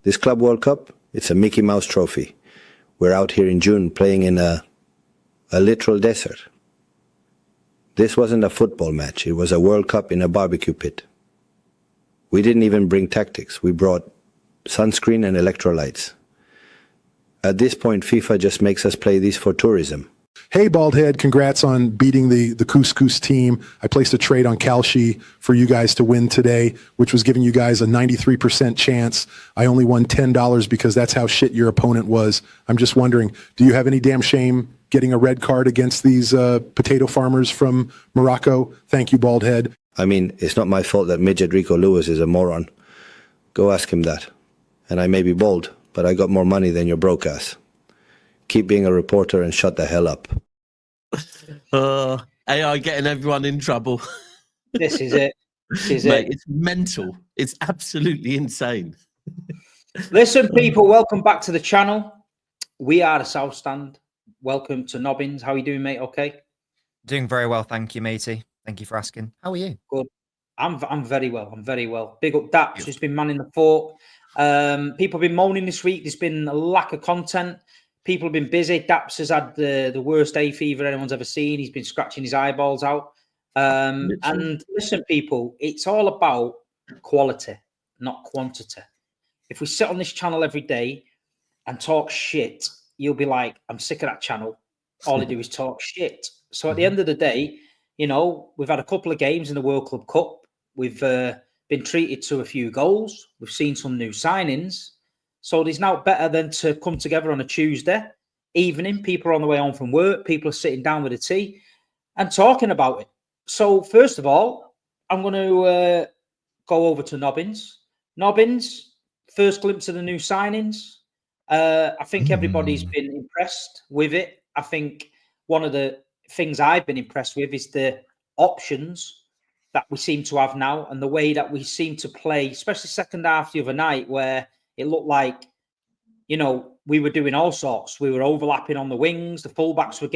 This Club World Cup, it's a Mickey Mouse trophy. We're out here in June playing in a literal desert. This wasn't a football match. It was a World Cup in a barbecue pit. We didn't even bring tactics. We brought sunscreen and electrolytes. At this point, FIFA just makes us play these for tourism. Hey, Baldhead, congrats on beating the Couscous team. I placed a trade on Kalshi for you guys to win today, which was giving you guys a 93% chance. I only won $10 because that's how shit your opponent was. I'm just wondering, do you have any damn shame getting a red card against these potato farmers from Morocco? Thank you, Baldhead. I mean, it's not my fault that midget Rico Lewis is a moron. Go ask him that. And I may be bald, but I got more money than your broke ass. Keep being a reporter and shut the hell up. AI getting everyone in trouble. This is it. This is Mate, it. it's mental. It's absolutely insane. Listen, people, welcome back to the channel. We are the South Stand. Welcome to Nobbins. How are you doing, mate? Okay? Doing very well, thank you, matey. Thank you for asking. How are you? Good. I'm very well. I'm very well. Big up Daps, who's been manning the fort. People have been moaning this week. There's been a lack of content. People have been busy. Daps has had the worst hay fever anyone's ever seen. He's been scratching his eyeballs out. And listen, people, it's all about quality, not quantity. If we sit on this channel every day and talk shit, you'll be like, I'm sick of that channel. All I do is talk shit. So at the end of the day, you know, we've had a couple of games in the World Club Cup. We've been treated to a few goals. We've seen some new signings. So there's now better than to come together on a Tuesday evening. People are on the way home from work. People are sitting down with a tea and talking about it. So first of all, I'm going to go over to Nobbins. Nobbins, first glimpse of the new signings. I think everybody's been impressed with it. I think one of the things I've been impressed with is the options that we seem to have now and the way that we seem to play, especially second half the other night, where it looked like, you know, we were doing all sorts. We were overlapping on the wings. The fullbacks were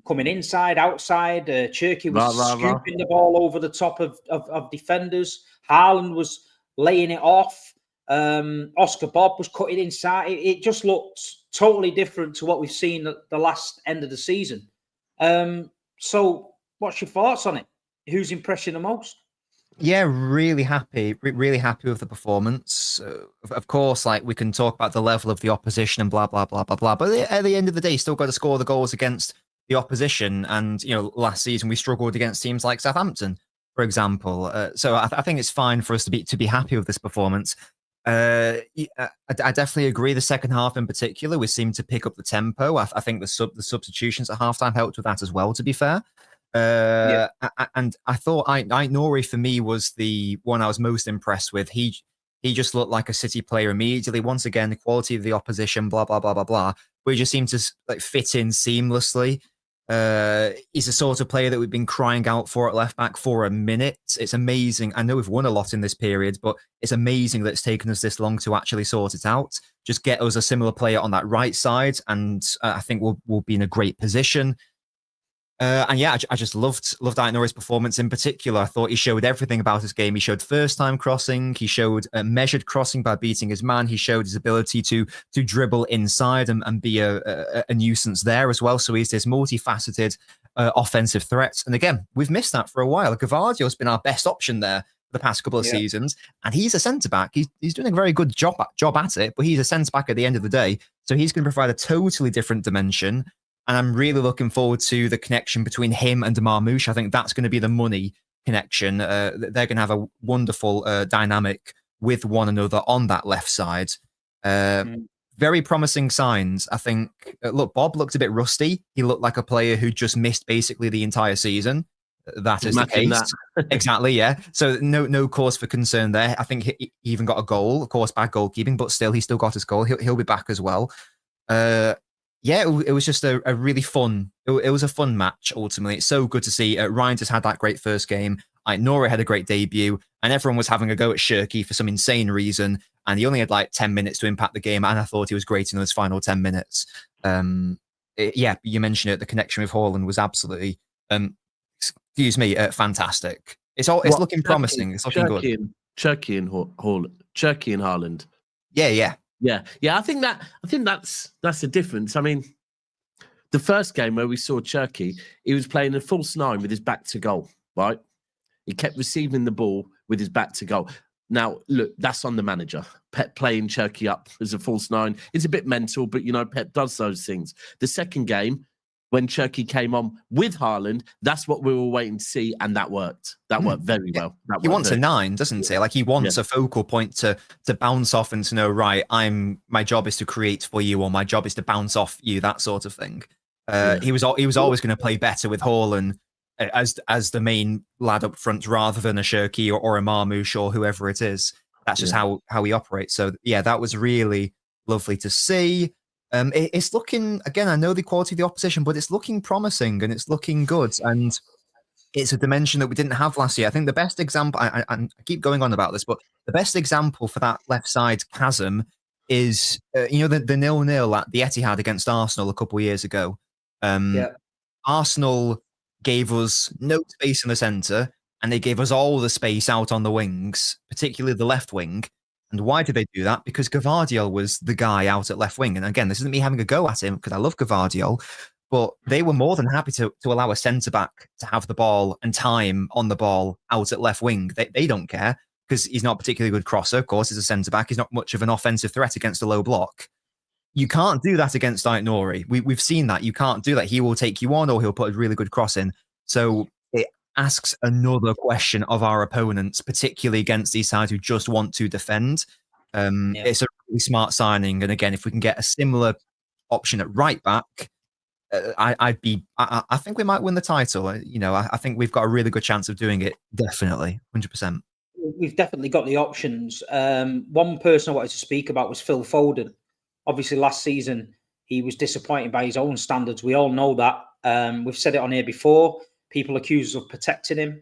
coming inside, outside. Cherki was scooping the ball over the top of defenders. Haaland was laying it off. Oscar Bobb was cutting inside. It just looked totally different to what we've seen at the last end of the season. So what's your thoughts on it? Who's impressed you the most? Yeah, really happy with the performance. Of course, like, we can talk about the level of the opposition and blah, blah, blah, blah, blah. But at the end of the day, you still got to score the goals against the opposition. And, you know, last season we struggled against teams like Southampton, for example. So I think it's fine for us to be happy with this performance. I definitely agree. The second half in particular, we seemed to pick up the tempo. I think the substitutions at halftime helped with that as well, to be fair. And I thought Ait Nouri for me was the one I was most impressed with. He just looked like a City player immediately. Once again, the quality of the opposition, blah blah blah blah blah. But he just seemed to like fit in seamlessly. He's the sort of player that we've been crying out for at left back for a minute. It's amazing. I know we've won a lot in this period, but it's amazing that it's taken us this long to actually sort it out. Just get us a similar player on that right side, and I think we'll be in a great position. And yeah, I just loved Ait Nouri's performance in particular. I thought he showed everything about his game. He showed first-time crossing. He showed measured crossing by beating his man. He showed his ability to dribble inside and be a nuisance there as well. So he's this multifaceted offensive threat. And again, we've missed that for a while. Gvardio's been our best option there for the past couple of seasons. And he's a centre-back. He's doing a very good job at it, but he's a centre-back at the end of the day. So he's going to provide a totally different dimension. And I'm really looking forward to the connection between him and Marmoush. I think that's going to be the money connection. They're going to have a wonderful dynamic with one another on that left side. Very promising signs. I think, look, Bobb looked a bit rusty. He looked like a player who just missed basically the entire season. That is the case. Exactly, yeah. So no cause for concern there. I think he even got a goal. Of course, bad goalkeeping, but still, he still got his goal. He'll be back as well. Yeah, it was just a really fun. It was a fun match. Ultimately, it's so good to see. Reijnders had that great first game. Ait Nouri had a great debut, and everyone was having a go at Cherki for some insane reason. And he only had like 10 minutes to impact the game, and I thought he was great in those final 10 minutes. Yeah, you mentioned it. The connection with Haaland was absolutely, fantastic. It's looking promising. It's looking good. Cherki and Haaland. Yeah. Yeah. I think that's the difference. I mean, the first game where we saw Cherki, he was playing a false nine with his back to goal, right? He kept receiving the ball with his back to goal. Now, look, that's on the manager. Pep playing Cherki up as a false nine. It's a bit mental, but, Pep does those things. The second game, when Cherki came on with Haaland, that's what we were waiting to see, and that worked. That worked very well. He wants a 9, doesn't he? Like, he wants a focal point to bounce off and to know, right, my job is to create for you, or my job is to bounce off you, that sort of thing. He was always going to play better with Haaland as the main lad up front, rather than a Cherki or a Marmoush or whoever it is. That's just how he operates. So yeah, that was really lovely to see. It's looking, again, I know the quality of the opposition, but it's looking promising and it's looking good. And it's a dimension that we didn't have last year. I think the best example, I keep going on about this, but the best example for that left side chasm is, the 0-0 at the Etihad against Arsenal a couple of years ago. Arsenal gave us no space in the centre, and they gave us all the space out on the wings, particularly the left wing. And why did they do that? Because Gvardiol was the guy out at left wing. And again, this isn't me having a go at him, because I love Gvardiol, but they were more than happy to allow a centre-back to have the ball and time on the ball out at left wing. They don't care, because he's not a particularly good crosser. Of course, he's a centre-back. He's not much of an offensive threat against a low block. You can't do that against Ait Nouri. We've seen that. You can't do that. He will take you on, or he'll put a really good cross in. So it asks another question of our opponents, particularly against these sides who just want to defend. It's a really smart signing. And again, if we can get a similar option at right back, I think we might win the title. I think we've got a really good chance of doing it. Definitely, 100%. We've definitely got the options. One person I wanted to speak about was Phil Foden. Obviously, last season, he was disappointed by his own standards. We all know that. We've said it on here before. People accuse us of protecting him.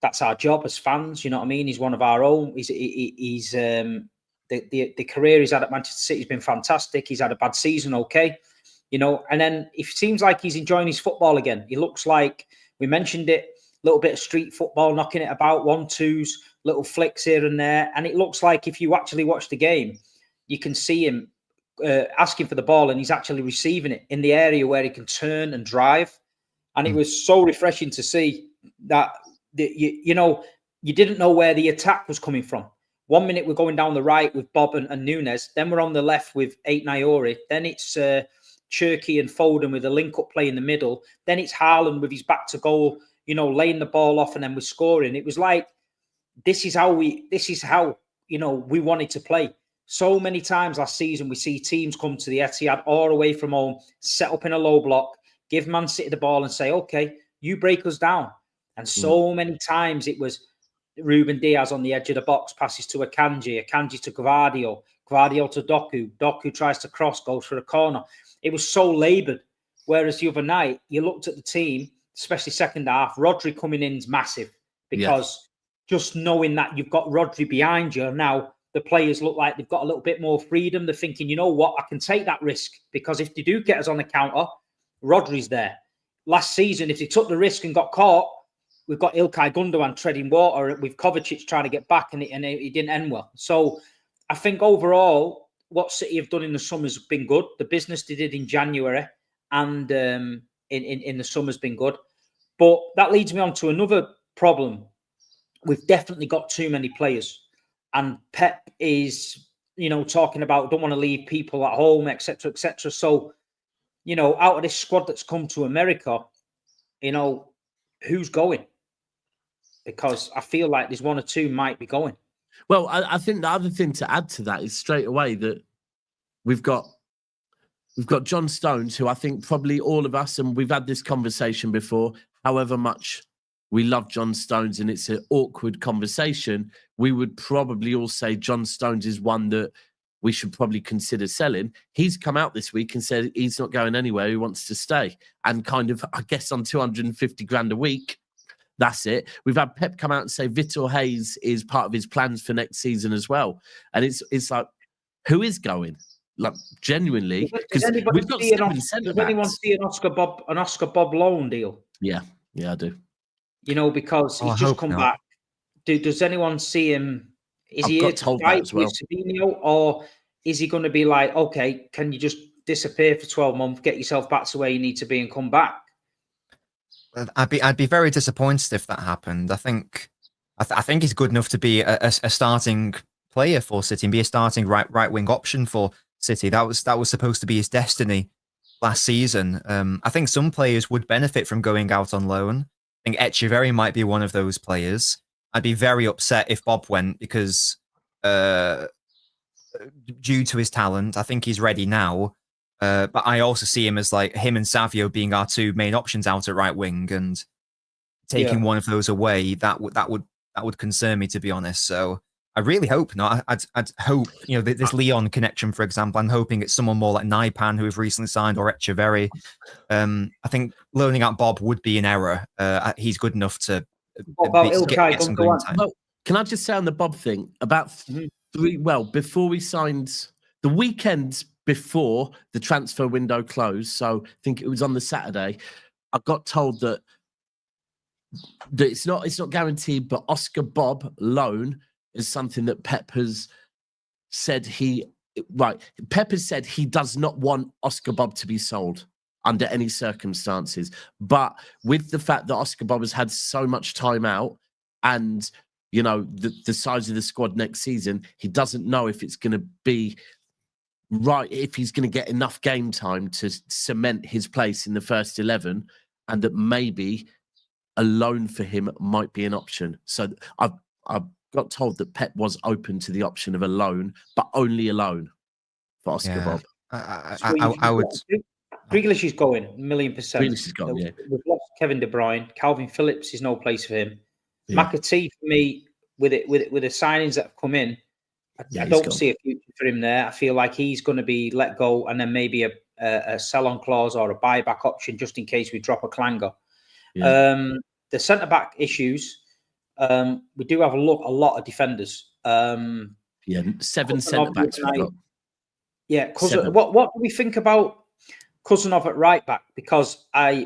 That's our job as fans. You know what I mean? He's one of our own. He's the career he's had at Manchester City has been fantastic. He's had a bad season, okay. And then it seems like he's enjoying his football again. He looks like, we mentioned it, a little bit of street football, knocking it about, 1-2s, little flicks here and there. And it looks like if you actually watch the game, you can see him asking for the ball, and he's actually receiving it in the area where he can turn and drive. And it was so refreshing to see that, you didn't know where the attack was coming from. 1 minute we're going down the right with Bobb and Nunes. Then we're on the left with Ait Nouri. Then it's Cherki and Foden with a link-up play in the middle. Then it's Haaland with his back to goal, laying the ball off, and then we're scoring. It was like, this is how we wanted to play. So many times last season, we see teams come to the Etihad or away from home, set up in a low block, give Man City the ball and say, okay, you break us down. And so many times it was Ruben Dias on the edge of the box, passes to Akanji to Gvardiol to Doku tries to cross, goes for a corner. It was so laboured. Whereas the other night, you looked at the team, especially second half, Rodri coming in is massive, because just knowing that you've got Rodri behind you now, the players look like they've got a little bit more freedom. They're thinking, you know what, I can take that risk, because if they do get us on the counter, Rodri's there. Last season, if they took the risk and got caught, we've got Ilkay Gundogan treading water with Kovacic trying to get back, and it didn't end well. So I think overall, what City have done in the summer has been good. The business they did in January and in the summer has been good. But that leads me on to another problem. We've definitely got too many players. And Pep is, talking about don't want to leave people at home, etc., etc. So, out of this squad that's come to America, who's going? Because I feel like there's one or two might be going. Well, I think the other thing to add to that is straight away that we've got John Stones, who I think probably all of us, and we've had this conversation before, however much we love John Stones and it's an awkward conversation, we would probably all say John Stones is one that we should probably consider selling. He's come out this week and said he's not going anywhere. He wants to stay. And kind of, I guess, on 250 grand a week, that's it. We've had Pep come out and say Vitor Hayes is part of his plans for next season as well. And it's like, who is going? Like, genuinely, because we've got 7 centre backs. Does anyone see an Oscar Bobb loan deal? Yeah, I do. Because he's just come back. Does anyone see him? Is he here to fight with Sabino, or is he going to be like, okay, can you just disappear for 12 months, get yourself back to where you need to be and come back? I'd be very disappointed if that happened. I think he's good enough to be a starting player for City and be a starting right wing option for City. That was supposed to be his destiny last season. I think some players would benefit from going out on loan. I think Echeverri might be one of those players. I'd be very upset if Bobb went because due to his talent, I think he's ready now. But I also see him as like him and Savio being our two main options out at right wing, and taking one of those away that would concern me, to be honest. So I really hope not. I'd hope, this Leon connection, for example. I'm hoping it's someone more like Naipan, who have recently signed, or Echeverri. I think loaning out Bobb would be an error. He's good enough to get some green time. Well, can I just say on the Bobb thing about before we signed, the weekend before the transfer window closed, so I think it was on the Saturday, I got told that it's not guaranteed, but Oscar Bobb loan is something that Pep has said Pep has said he does not want Oscar Bobb to be sold under any circumstances. But with the fact that Oscar Bobb has had so much time out and, the size of the squad next season, he doesn't know if it's going to be right, if he's going to get enough game time to cement his place in the first 11, and that maybe a loan for him might be an option. So I've got told that Pep was open to the option of a loan, but only a loan for Oscar Bobb. I would. Grealish is going 1,000,000%. Grealish is gone, yeah. We've lost Kevin De Bruyne. Calvin Phillips is no place for him. Yeah. McAtee, for me, with the signings that have come in, I don't see a future for him there. I feel like he's going to be let go, and then maybe a sell-on clause or a buyback option just in case we drop a clanger. Yeah. The centre-back issues, we do have a lot of defenders. 7 centre-backs we've got. Yeah, what do we think about Cousinov at right back? Because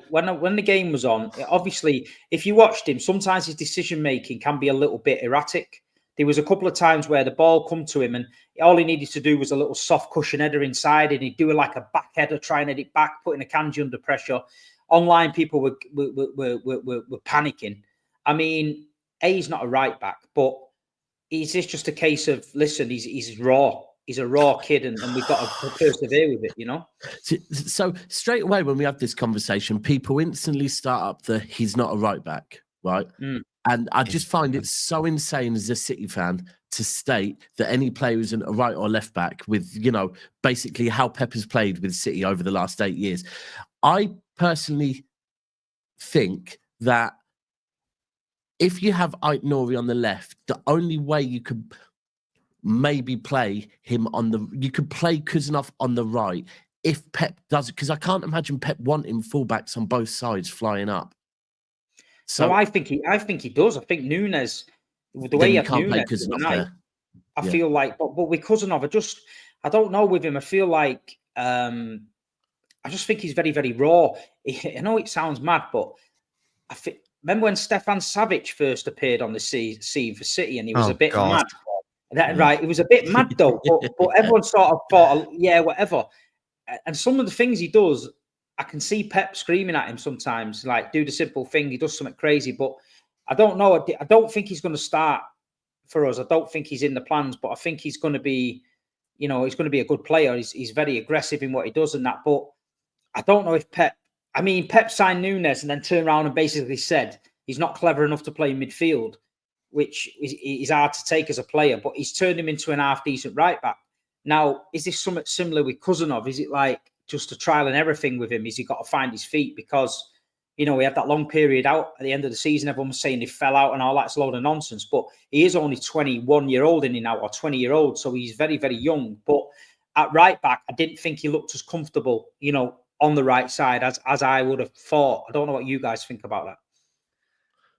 when the game was on, obviously, if you watched him, sometimes his decision making can be a little bit erratic. There was a couple of times where the ball come to him and all he needed to do was a little soft cushion header inside, and he'd do like a back header, try and head it back, putting a Kanji under pressure. Online, people were panicking. I mean, he's not a right back, but is this just a case of, listen, he's raw. He's a raw kid, and we've got to persevere with it, So straight away when we have this conversation, people instantly start up the he's not a right back, right? And I just find it so insane as a City fan to state that any player isn't a right or left back with, basically how Pep has played with City over the last 8 years. I personally think that if you have Ait Nouri on the left, the only way you could maybe play him you could play Cousinov on the right if Pep does it, because I can't imagine Pep wanting fullbacks on both sides flying up. So I think he does. I think Nunes, the way he can't play Cousinov there. I feel like, but with Cousinov, I don't know with him. I feel like I just think he's very, very raw. I know it sounds mad, but remember when Stefan Savic first appeared on the scene for City, and he was a bit mad. Right, it was a bit mad though, but everyone sort of thought, yeah, whatever. And some of the things he does, I can see Pep screaming at him sometimes, like, do the simple thing. He does something crazy, but I don't know. I don't think he's going to start for us. I don't think he's in the plans, but I think he's going to be, he's going to be a good player. He's very aggressive in what he does and that. But I don't know if Pep signed Nunes and then turned around and basically said he's not clever enough to play midfield, which is hard to take as a player, but he's turned him into an half-decent right-back. Now, is this something similar with Cousinov? Is it like just a trial and everything with him? Is he got to find his feet? Because, we had that long period out at the end of the season. Everyone was saying he fell out and all that's a load of nonsense. But he is only 21-year-old in now, or 20-year-old, so he's very, very young. But at right-back, I didn't think he looked as comfortable, on the right side as I would have thought. I don't know what you guys think about that.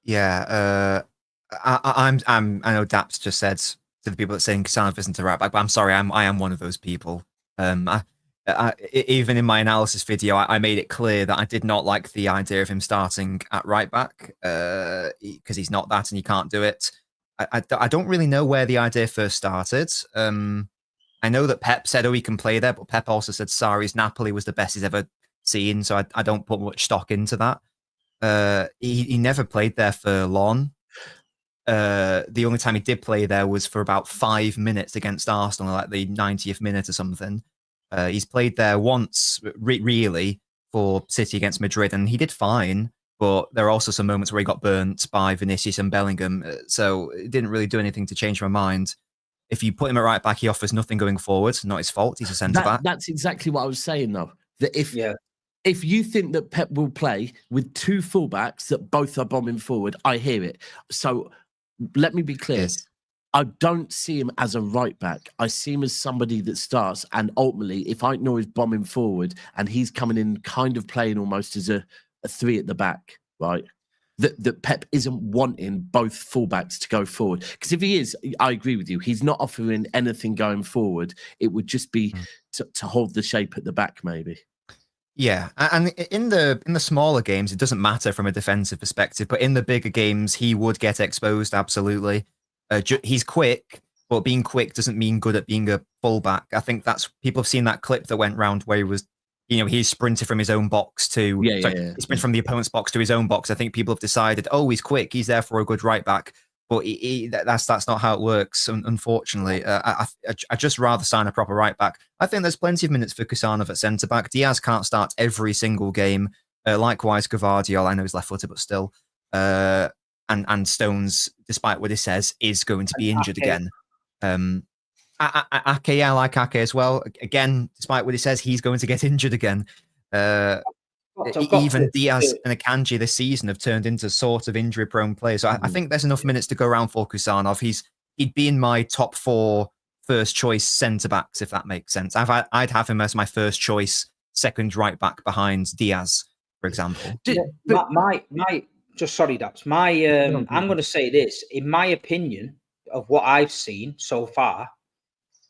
Yeah, I know Daps just said to the people that saying Kassanov isn't a right back, but I'm sorry, I am one of those people. Even in my analysis video, I made it clear that I did not like the idea of him starting at right back because he's not that and he can't do it. I don't really know where the idea first started. I know that Pep said, oh, he can play there, but Pep also said Sarri's Napoli was the best he's ever seen, so I don't put much stock into that. He never played there for long. The only time he did play there was for about 5 minutes against Arsenal, like the 90th minute or something. He's played there once, really, for City against Madrid, and he did fine. But there are also some moments where he got burnt by Vinicius and Bellingham, so it didn't really do anything to change my mind. If you put him at right back, he offers nothing going forward. Not his fault. He's a centre back. That's exactly what I was saying, though. That if you think that Pep will play with two fullbacks that both are bombing forward, I hear it. So let me be clear. Yes. I don't see him as a right back. I see him as somebody that starts. And ultimately, if Ait Nouri is bombing forward and he's coming in kind of playing almost as a three at the back, right? That Pep isn't wanting both fullbacks to go forward. Because if he is, I agree with you. He's not offering anything going forward. It would just be to hold the shape at the back, maybe. Yeah, and in the smaller games, it doesn't matter from a defensive perspective. But in the bigger games, he would get exposed. Absolutely, he's quick, but being quick doesn't mean good at being a fullback. I think that's people have seen that clip that went round where he was. He sprinted from his own box to he sprinted from the opponent's box to his own box. I think people have decided, oh, he's quick, he's there for a good right back, but that's not how it works. Unfortunately, I just rather sign a proper right back. I think there's plenty of minutes for Kusanov at centre back. Diaz can't start every single game. Likewise, Gvardiol, I know he's left-footed, but still, and Stones, despite what he says, is going to be injured again. Ake, I like Ake as well. Again, despite what he says, he's going to get injured again. Even Diaz and Akanji this season have turned into sort of injury-prone players. So I think there's enough minutes to go around for Kusanov. He'd be in my top 4 first-choice centre-backs, if that makes sense. I'd have him as my first-choice second right-back behind Diaz, for example. Sorry, Daps. I'm going to say this. In my opinion, of what I've seen so far,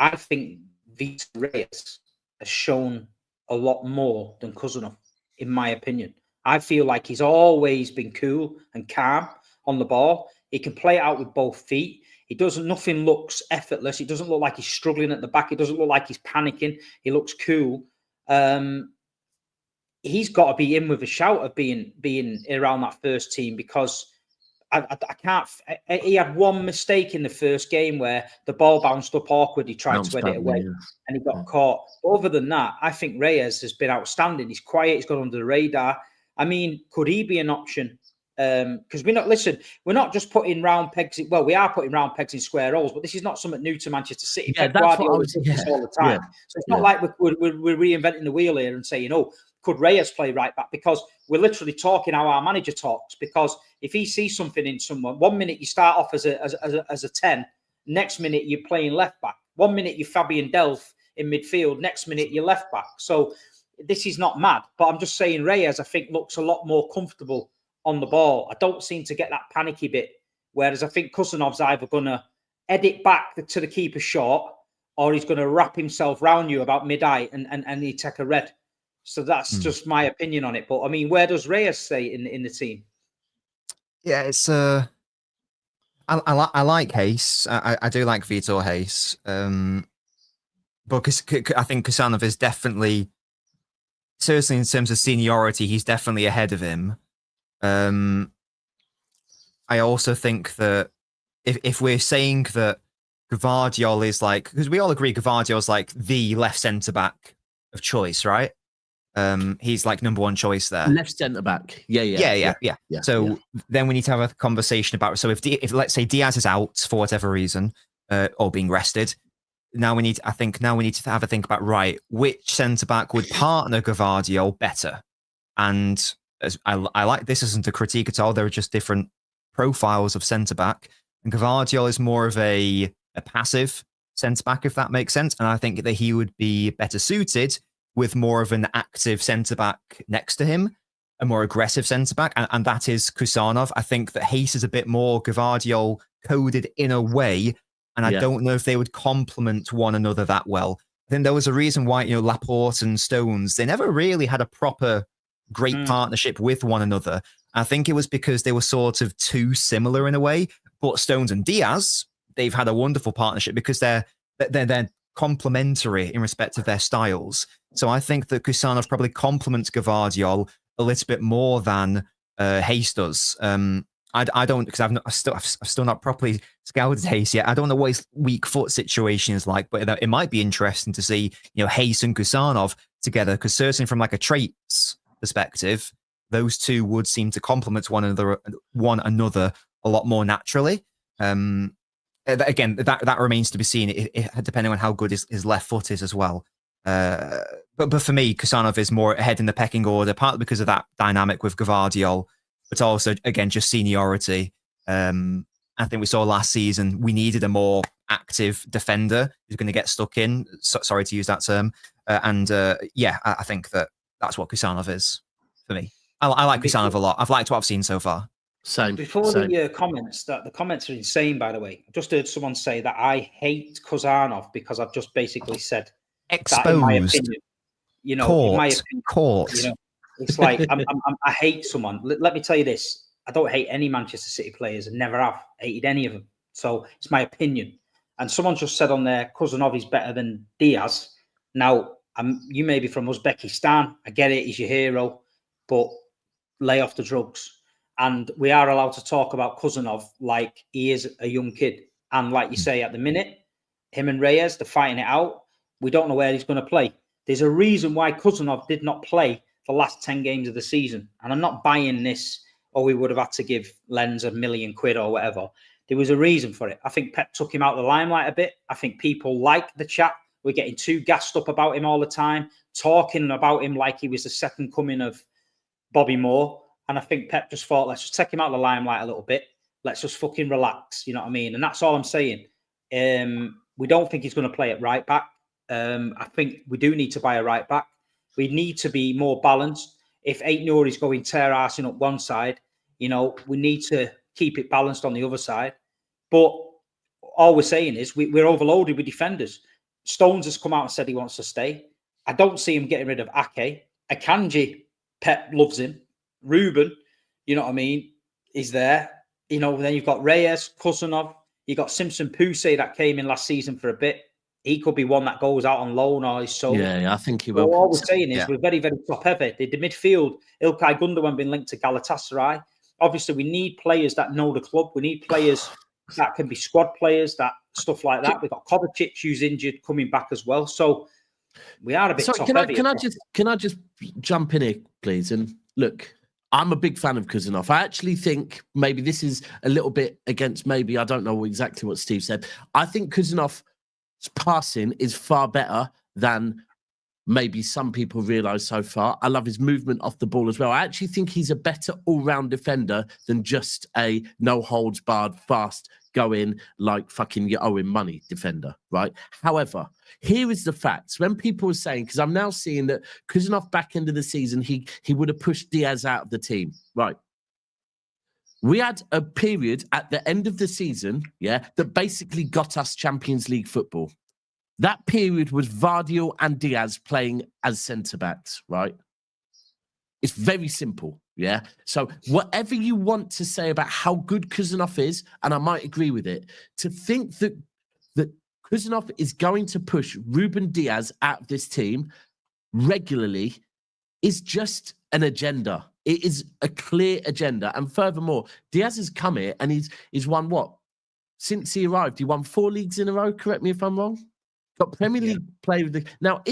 I think Vitor Reyes has shown a lot more than Kusanov, in my opinion. I feel like he's always been cool and calm on the ball. He can play it out with both feet. Nothing looks effortless. It doesn't look like he's struggling at the back. It doesn't look like he's panicking. He looks cool. He's got to be in with a shout of being around that first team, because I can't. He had one mistake in the first game where the ball bounced up awkward. He tried to head it away, and he got caught. But other than that, I think Reyes has been outstanding. He's quiet. He's gone under the radar. I mean, could he be an option? Because we're not just putting round pegs. Well, we are putting round pegs in square holes, but this is not something new to Manchester City. Yeah, that's what I was all the time. So it's not like we're reinventing the wheel here and saying, oh, could Reyes play right back? Because we're literally talking how our manager talks. Because if he sees something in someone, 1 minute you start off as a 10, next minute you're playing left back. 1 minute you're Fabian Delph in midfield, next minute you're left back. So this is not mad. But I'm just saying Reyes, I think, looks a lot more comfortable on the ball. I don't seem to get that panicky bit. Whereas I think Kusanov's either going to head it back to the keeper short, or he's going to wrap himself round you about mid-height and he take a red. So that's just my opinion on it. But I mean, where does Reyes stay in the team? Yeah, it's I like Hayes. I do like Vitor Hayes. But I think Kusanov is definitely, certainly in terms of seniority, he's definitely ahead of him. I also think that if we're saying that Gvardiol is like, because we all agree Gvardiol is like the left centre back of choice, right? He's like number one choice there. Left centre back. Yeah. So then we need to have a conversation about. So if let's say Diaz is out for whatever reason, or being rested, now we need to have a think about, right, which centre back would partner Gvardiol better? And as I like, this isn't a critique at all. There are just different profiles of centre back, and Gvardiol is more of a passive centre back, if that makes sense. And I think that he would be better suited with more of an active centre-back next to him, a more aggressive centre-back, and that is Kusanov. I think that Hayes is a bit more Gvardiol coded in a way, and I don't know if they would complement one another that well. I think there was a reason why, Laporte and Stones, they never really had a proper great partnership with one another. I think it was because they were sort of too similar in a way, but Stones and Diaz, they've had a wonderful partnership because they're complementary in respect of their styles. So I think that Kusanov probably complements Gvardiol a little bit more than Hayes does. I don't, because I've still not properly scouted Hayes yet. I don't know what his weak foot situation is like, but it might be interesting to see, Hayes and Kusanov together, because certainly from like a traits perspective, those two would seem to complement one another a lot more naturally. Again, that remains to be seen, depending on how good his left foot is as well. But for me, Kusanov is more ahead in the pecking order, partly because of that dynamic with Gvardiol, but also, again, just seniority. I think we saw last season, we needed a more active defender who's going to get stuck in. Sorry to use that term. I think that's what Kusanov is for me. I like Kusanov a lot. I've liked what I've seen so far. Same. The comments, the comments are insane, by the way. I just heard someone say that I hate Kusanov because I've just basically said exposed. That, in my opinion, in my opinion, Court. It's like I hate someone. Let me tell you this: I don't hate any Manchester City players, and never have hated any of them. So it's my opinion. And someone just said on there, Kusanov is better than Diaz. Now, you may be from Uzbekistan. I get it; he's your hero, but lay off the drugs. And we are allowed to talk about Kusanov like he is a young kid. And like you say, at the minute, him and Reyes, they're fighting it out. We don't know where he's going to play. There's a reason why Kusanov did not play the last 10 games of the season. And I'm not buying this, we would have had to give Lens £1 million or whatever. There was a reason for it. I think Pep took him out of the limelight a bit. I think people like the chat. We're getting too gassed up about him all the time, talking about him like he was the second coming of Bobby Moore. And I think Pep just thought, let's just take him out of the limelight a little bit. Let's just fucking relax. You know what I mean? And that's all I'm saying. We don't think he's going to play at right back. I think we do need to buy a right back. We need to be more balanced. If Ait Nouri's going tear-arsing up one side, we need to keep it balanced on the other side. But all we're saying is we're overloaded with defenders. Stones has come out and said he wants to stay. I don't see him getting rid of Ake. Akanji, Pep loves him. Ruben, you know what I mean, is there. Then you've got Reyes, Kusanov. You've got Simpson Poussey that came in last season for a bit. He could be one that goes out on loan or is sold. Yeah, I think he will. All we're saying is we're very, very top heavy. The midfield, Ilkay Gundogan been linked to Galatasaray. Obviously, we need players that know the club. We need players that can be squad players, that stuff like that. We've got Kovacic, who's injured, coming back as well. So we are a bit top heavy. Can I just jump in here, please? And look, I'm a big fan of Kusanov. I actually think maybe this is a little bit against I don't know exactly what Steve said. I think Kusanov's passing is far better than maybe some people realise so far. I love his movement off the ball as well. I actually think he's a better all-round defender than just a no-holds-barred, fast, go-in, like fucking you owe him money defender, right? However, here is the facts. When people were saying, because I'm now seeing that Kusanov back into the season, he would have pushed Diaz out of the team, right? We had a period at the end of the season, that basically got us Champions League football. That period was Gvardiol and Diaz playing as centre-backs, right? It's very simple, So whatever you want to say about how good Kusanov is, and I might agree with it, to think that Kusanov is going to push Ruben Diaz out of this team regularly is just an agenda. It is a clear agenda. And furthermore, Diaz has come here and he's won what? Since he arrived, he won 4 leagues in a row. Correct me if I'm wrong. Got Premier League play with the. Now,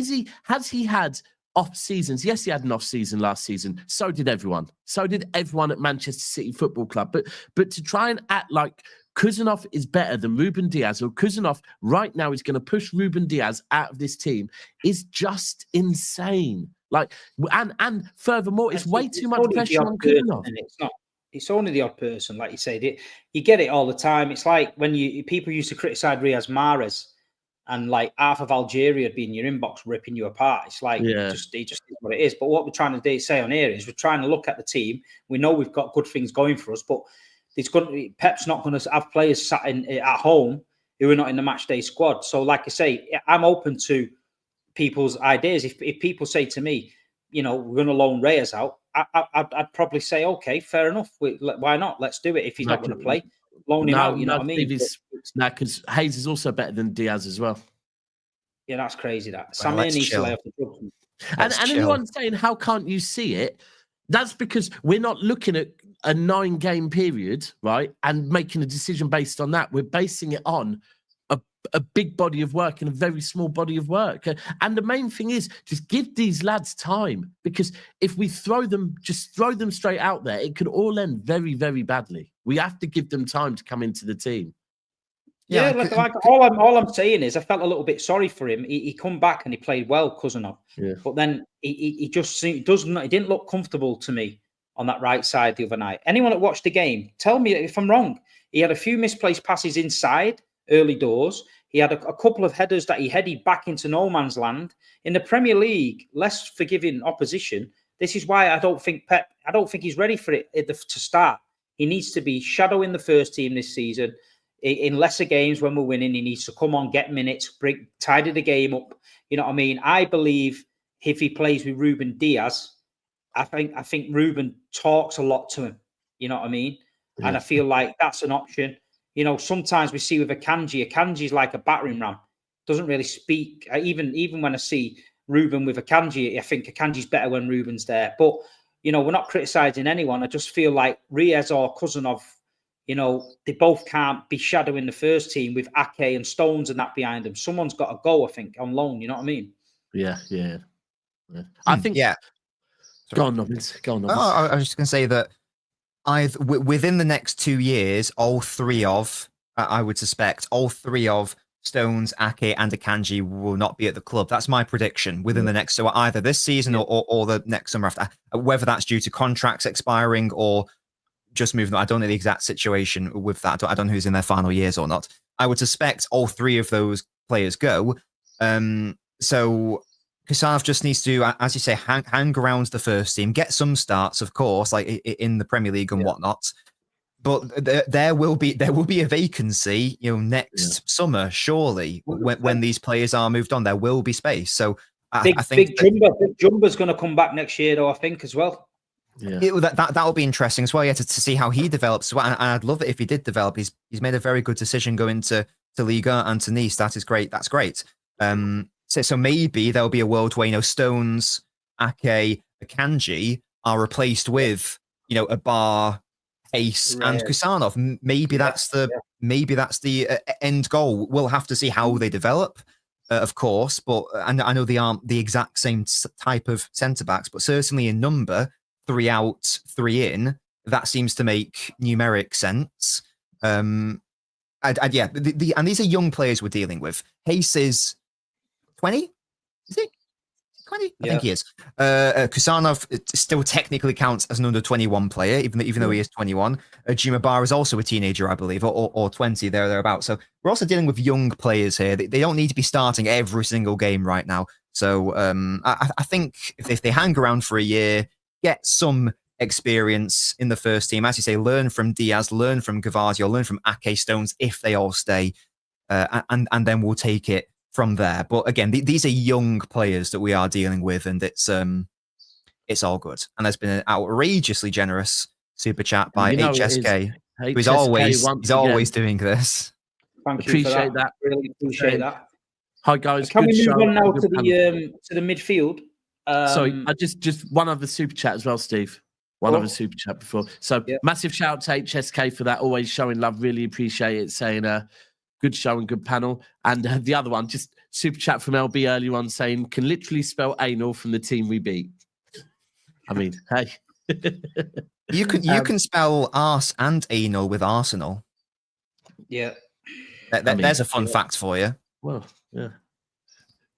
has he had off seasons? Yes, he had an off season last season. So did everyone. So did everyone at Manchester City Football Club. But to try and act like Kusanov is better than Ruben Diaz, or Kusanov right now is going to push Ruben Diaz out of this team, is just insane. Like, and furthermore, it's way too much pressure on Kusanov. It's only the odd person, like you said. You get it all the time. It's like when people used to criticise Riyad Mahrez, and like half of Algeria would be in your inbox ripping you apart. It's like it just is what it is. But what we're trying to say on here is we're trying to look at the team. We know we've got good things going for us, but Pep's not going to have players sat at home who are not in the match day squad. So, like I say, I'm open to people's ideas. If people say to me, we're going to loan Reyes out, I'd probably say, okay, fair enough. Why not? Let's do it. If he's not going to play, loan him out. You know what I mean? Because Hayes is also better than Diaz as well. Yeah, that's crazy. That Well, Samir let's needs to chill. lay off the drugs. And Chill. anyone saying, how can't you see it? That's because we're not looking at a 9-game period, right? And making a decision based on that. We're basing it on a big body of work and a very small body of work. And the main thing is just give these lads time, because if we throw them straight out there, it could all end very, very badly. We have to give them time to come into the team. Yeah, like all I'm saying is I felt a little bit sorry for him. He come back and he played well, Cousinov. Yeah. But then he just he didn't look comfortable to me on that right side the other night. Anyone that watched the game, tell me if I'm wrong. He had a few misplaced passes inside early doors. He had a couple of headers that he headed back into no man's land. In the Premier League, less forgiving opposition. This is why I don't think he's ready for it to start. He needs to be shadowing the first team this season. In lesser games when we're winning, he needs to come on, get minutes, tidy the game up. You know what I mean? I believe if he plays with Ruben Dias, I think Ruben talks a lot to him. You know what I mean? Yeah. And I feel like that's an option. You know, sometimes we see with Akanji's like a battering ram. Doesn't really speak. Even when I see Ruben with Akanji, I think Akanji's better when Ruben's there. But, you know, we're not criticising anyone. I just feel like Reyes or Cousinov, you know, they both can't be shadowing the first team with Ake and Stones and that behind them. Someone's got to go, I think, on loan. You know what I mean? Yeah. I think. Yeah. Go on, Nobbins. I was just going to say that within the next 2 years, I would suspect, all three of Stones, Ake, and Akanji will not be at the club. That's my prediction within the next, so either this season or the next summer after. Whether that's due to contracts expiring or just moving on, I don't know the exact situation with that. I don't know who's in their final years or not. I would suspect all three of those players go. So Kusanov just needs to, as you say, hang around the first team, get some starts, of course, like in the Premier League and whatnot. But there will be a vacancy, you know, next summer, surely, when these players are moved on, there will be space. So I think Big Jumba's going to come back next year, though, I think, as well. Yeah, that'll be interesting as well. Yeah, to see how he develops. And I'd love it if he did develop. He's made a very good decision going to Liga and to Nice. That is great. That's great. So maybe there'll be a world where, you know, Stones, Ake, Akanji are replaced with, you know, Abar, Ace, and Kusanov. Maybe that's the end goal. We'll have to see how they develop, of course. But I know they aren't the exact same type of centre backs, but certainly in number, 3 out, 3 in, that seems to make numeric sense. And these are young players we're dealing with. Hayes is 20, is he? 20? I think he is. Kusanov still technically counts as an under 21 player, even though he is 21. Jumabar is also a teenager, I believe, or 20, thereabouts. So we're also dealing with young players here. They don't need to be starting every single game right now. So I think if they hang around for a year, get some experience in the first team, as you say, learn from Diaz, learn from Gvardiol, learn from Ake, Stones, if they all stay, and then we'll take it from there. But again, these are young players that we are dealing with, and it's all good. And there's been an outrageously generous super chat by HSK, who's always doing this. Thank you for that. Really appreciate that. Hi guys, can we move on now to the midfield? Sorry, I just one other super chat as well, Steve. One other super chat before. So massive shout out to HSK for that. Always showing love. Really appreciate it. Saying good show and good panel. And the other one, just super chat from LB earlier on saying, can literally spell anal from the team we beat. I mean, hey. you can spell arse and anal with Arsenal. Yeah. There's a fun fact for you. Well, yeah.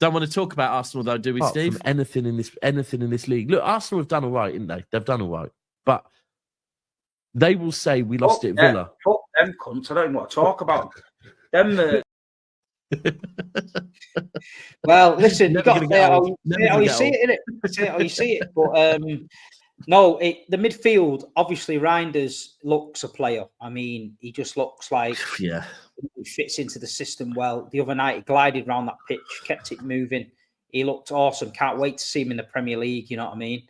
Don't want to talk about Arsenal though, do we, Steve? Anything in this league. Look, Arsenal have done all right, didn't they? They've done all right. But they will say we lost it, Villa. Fuck them cunts. I don't want to talk about them. Well, listen, you got to say how you see it, innit? Say how you see it. But no, the midfield, obviously, Reijnders looks a player. I mean, he just looks like he fits into the system well. The other night, he glided around that pitch, kept it moving. He looked awesome. Can't wait to see him in the Premier League. You know what I mean?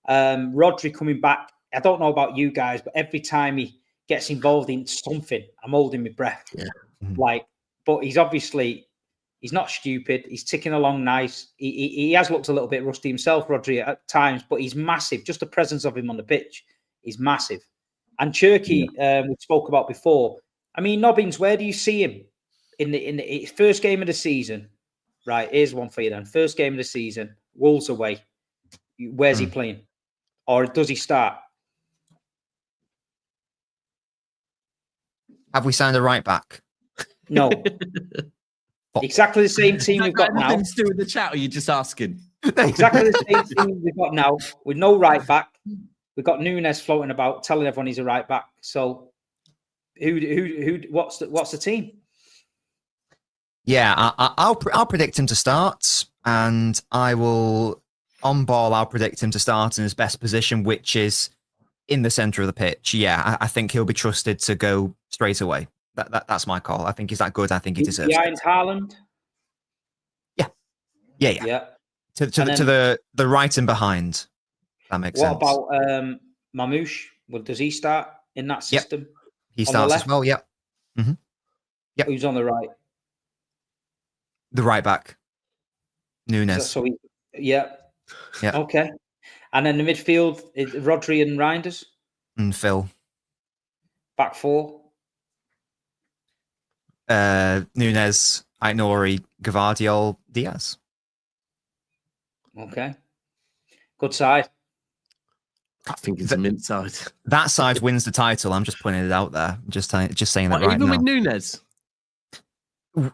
Rodri coming back. I don't know about you guys, but every time he gets involved in something, I'm holding my breath. Yeah. But he's obviously He's not stupid. He's ticking along nice. He has looked a little bit rusty himself, Rodri, at times, but he's massive. Just the presence of him on the pitch is massive. And Cherki, we spoke about before. I mean, Nobbins, where do you see him in the first game of the season? Right, here's one for you then. First game of the season, Wolves away. Where's he playing? Or does he start? Have we signed a right back? No. Exactly the same team we've got now. Nothing to do with the chat, or are you just asking? Exactly the same team we've got now with no right back. We've got Nunes floating about, telling everyone he's a right back. So, what's the team? Yeah, I'll predict him to start, and I will on ball. I'll predict him to start in his best position, which is in the center of the pitch. Yeah, I think he'll be trusted to go straight away. That's my call. I think he's that good. I think he deserves it. Behind Haaland? Yeah. To the right and behind. That makes sense. What about Mamouche? Well, does he start in that system? Yep. He starts as well. Yep. Mm-hmm. Yep. Who's on the right? The right back. Nunes. Yeah. Okay. And then the midfield, Rodri and Reijnders? And Phil. Back four? Nunes, Ait Nouri, Gvardiol, Diaz. Okay. Good side. I think it's a mint side. That side wins the title. I'm just putting it out there. Just saying that right even now. with Nunes?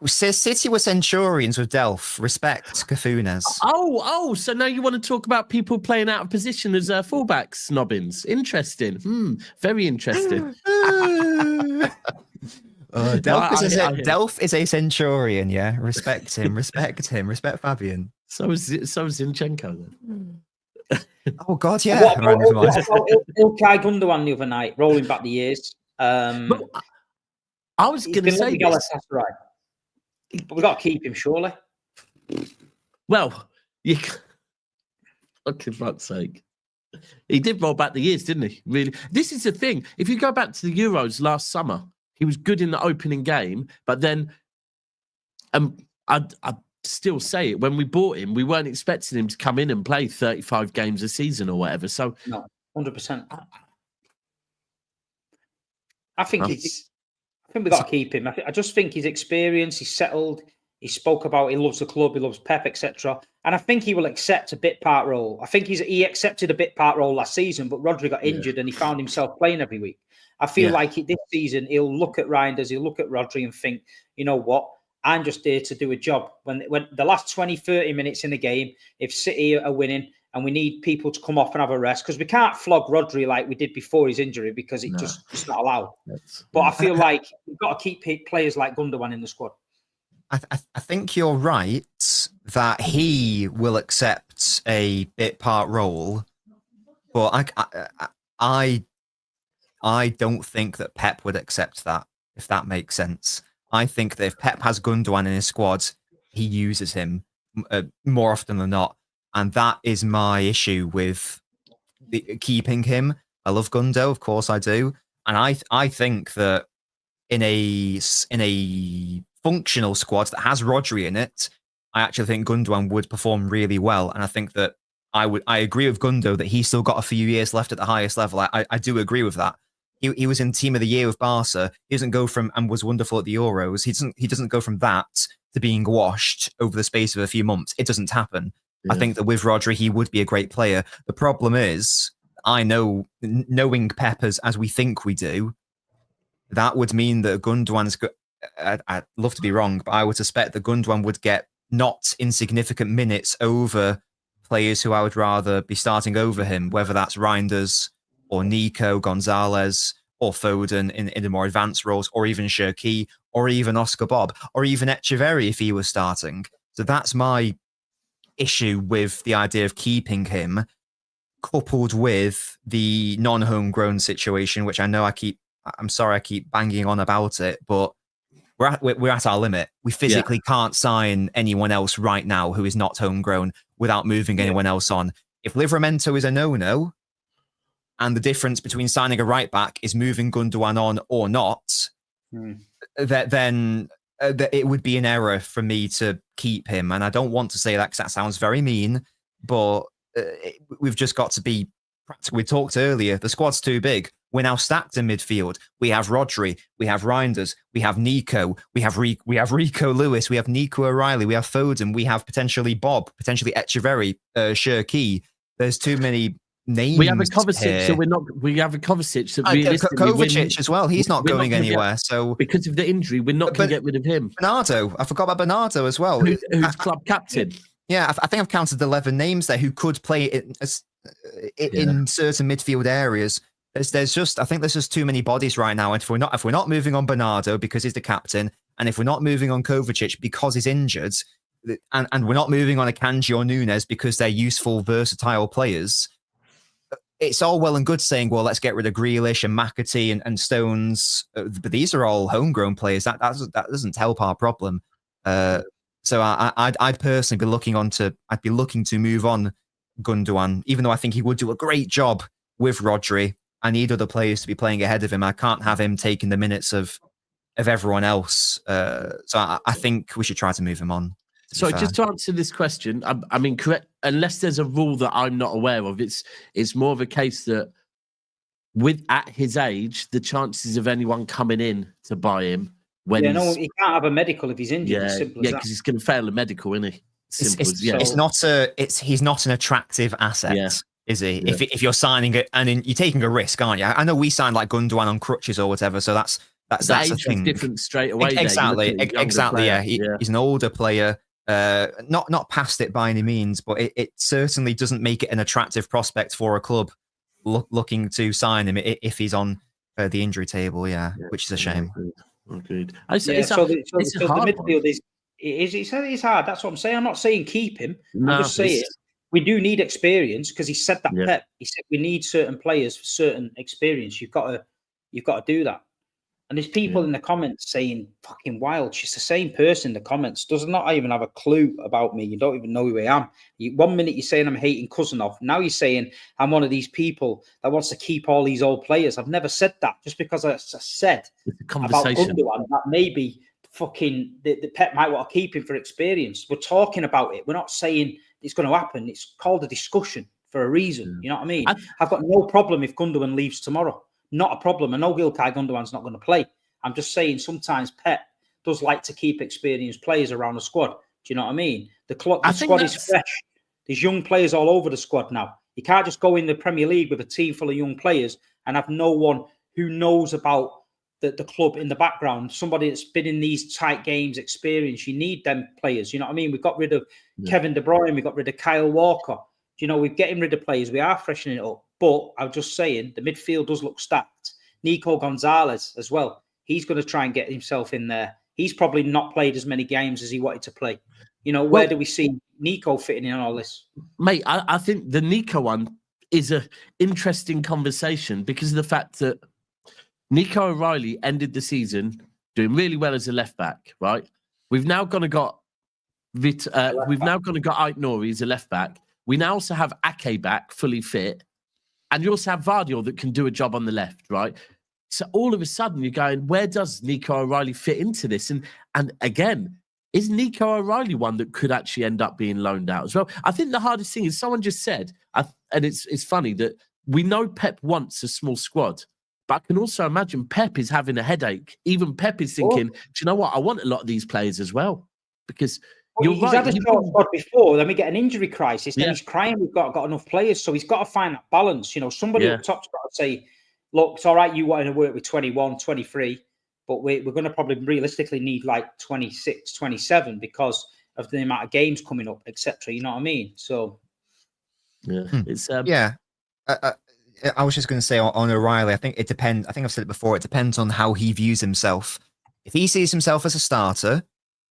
City were Centurions with Delph. Respect Cafunes. Oh, so now you want to talk about people playing out of position as fullbacks, Nobbins. Interesting. Very interesting. Delph is a Centurion, yeah. Respect him. Respect Fabian. So is Zinchenko then. Oh God, yeah. What about Ilkay Gundogan the other night, rolling back the years? I was going to say Galatasaray, but we've got to keep him, surely. Well, you. For fuck's sake. He did roll back the years, didn't he? Really? This is the thing. If you go back to the Euros last summer, he was good in the opening game, but then I'd still say it. When we bought him, we weren't expecting him to come in and play 35 games a season or whatever. So, no, 100%. I think we've got to keep him. I just think his experience, he's settled. He spoke about he loves the club, he loves Pep, etc. And I think he will accept a bit part role. I think he accepted a bit part role last season, but Rodri got injured and he found himself playing every week. I feel like this season he'll look at Reijnders, he'll look at Rodri and think, you know what? I'm just there to do a job. When the last 20, 30 minutes in the game, if City are winning and we need people to come off and have a rest, because we can't flog Rodri like we did before his injury because it's not allowed. But I feel like we've got to keep players like Gundogan in the squad. I think you're right that he will accept a bit part role, but I don't think that Pep would accept that, if that makes sense. I think that if Pep has Gundogan in his squad, he uses him more often than not, and that is my issue with keeping him. I love Gundo, of course I do, and I think that in a functional squad that has Rodri in it, I actually think Gundogan would perform really well, and I think that I agree with Gundo that he's still got a few years left at the highest level. I do agree with that. He was in Team of the Year with Barca. He doesn't go from and was wonderful at the Euros. He doesn't go from that to being washed over the space of a few months. It doesn't happen. Yeah. I think that with Rodri, he would be a great player. The problem is, I know, knowing Pep as we think we do, that would mean that Gundogan's. I'd love to be wrong, but I would suspect that Gundogan would get not insignificant minutes over players who I would rather be starting over him, whether that's Reijnders or Nico, Gonzalez, or Foden in the more advanced roles, or even Cherki, or even Oscar Bobb, or even Echeverri if he was starting. So that's my issue with the idea of keeping him, coupled with the non-homegrown situation, which I know I'm sorry I keep banging on about it, but we're at our limit. We physically can't sign anyone else right now who is not homegrown without moving anyone else on. If Livramento is a no-no, and the difference between signing a right back is moving Gundogan on or not, then that it would be an error for me to keep him. And I don't want to say that because that sounds very mean, but we've just got to be practical. We talked earlier, the squad's too big. We're now stacked in midfield. We have Rodri, we have Reijnders, we have Nico, we have Rico Lewis, we have Nico O'Reilly, we have Foden, we have potentially Bobb, potentially Echeverri, Cherki. There's too many names. We have a Kovacic, here. so we're not. We have a Kovacic that realistically, Kovacic as well. He's not going anywhere. So because of the injury, we're not going to get rid of him. Bernardo, I forgot about Bernardo as well. Who's club captain? Yeah, I think I've counted 11 names there who could play in certain midfield areas. There's just too many bodies right now. And if we're not moving on Bernardo because he's the captain, and if we're not moving on Kovacic because he's injured, and we're not moving on Akanji or Nunes because they're useful, versatile players, it's all well and good saying, well, let's get rid of Grealish and McAtee and Stones, but these are all homegrown players. That doesn't help our problem. So I'd personally be looking to move on Gundogan, even though I think he would do a great job with Rodri. I need other players to be playing ahead of him. I can't have him taking the minutes of everyone else. So I think we should try to move him on. So just to answer this question, I mean, correct, unless there's a rule that I'm not aware of, it's more of a case that at his age, the chances of anyone coming in to buy him when he can't have a medical if he's injured. Yeah, because he's going to fail a medical, isn't he? He's not an attractive asset, is he? Yeah. If you're signing it and you're taking a risk, aren't you? I know we signed like Gundogan on crutches or whatever, so that's a thing. Different straight away. Exactly. Yeah, he's an older player. Not past it by any means, but it certainly doesn't make it an attractive prospect for a club looking to sign him if he's on the injury table. Which is a shame. Agreed. The midfield is hard. That's what I'm saying. I'm not saying keep him. I'm just saying we do need experience because he said that. Pep. He said we need certain players for certain experience. You've got to do that. And there's people in the comments saying fucking wild. She's the same person in the comments. Does not even have a clue about me. You don't even know who I am. 1 minute you're saying I'm hating Cousinov. Now you're saying I'm one of these people that wants to keep all these old players. I've never said that. Just because I said about Gundogan that maybe fucking the Pep might want to keep him for experience. We're talking about it. We're not saying it's going to happen. It's called a discussion for a reason. You know what I mean? I've got no problem if Gundogan leaves tomorrow. Not a problem. I know Ilkay Gundogan's not going to play. I'm just saying sometimes Pep does like to keep experienced players around the squad. Do you know what I mean? The squad is fresh. There's young players all over the squad now. You can't just go in the Premier League with a team full of young players and have no one who knows about the club in the background. Somebody that's been in these tight games, experience. You need them players. You know what I mean? We got rid of Kevin De Bruyne. We got rid of Kyle Walker. You know, we're getting rid of players. We are freshening it up. But I'm just saying, the midfield does look stacked. Nico Gonzalez as well. He's going to try and get himself in there. He's probably not played as many games as he wanted to play. You know, where do we see Nico fitting in on all this? Mate, I think the Nico one is an interesting conversation because of the fact that Nico O'Reilly ended the season doing really well as a left back, right? We've now got Ait Nouri as a left back. We now also have Ake back, fully fit. And you also have Vardiol that can do a job on the left, right? So all of a sudden you're going, where does Nico O'Reilly fit into this? And again, is Nico O'Reilly one that could actually end up being loaned out as well? I think the hardest thing is someone just said, and it's funny that we know Pep wants a small squad, but I can also imagine Pep is having a headache. Even Pep is thinking, do you know what? I want a lot of these players as well. Because he's had a short squad before, then we get an injury crisis, then he's crying we've got enough players. So he's got to find that balance. You know, somebody up top's got to say, look, it's all right, you wanting to work with 21, 23, but we're going to probably realistically need like 26, 27 because of the amount of games coming up, etc. You know what I mean? So, it's I was just going to say on O'Reilly, I think it depends. I think I've said it before. It depends on how he views himself. If he sees himself as a starter,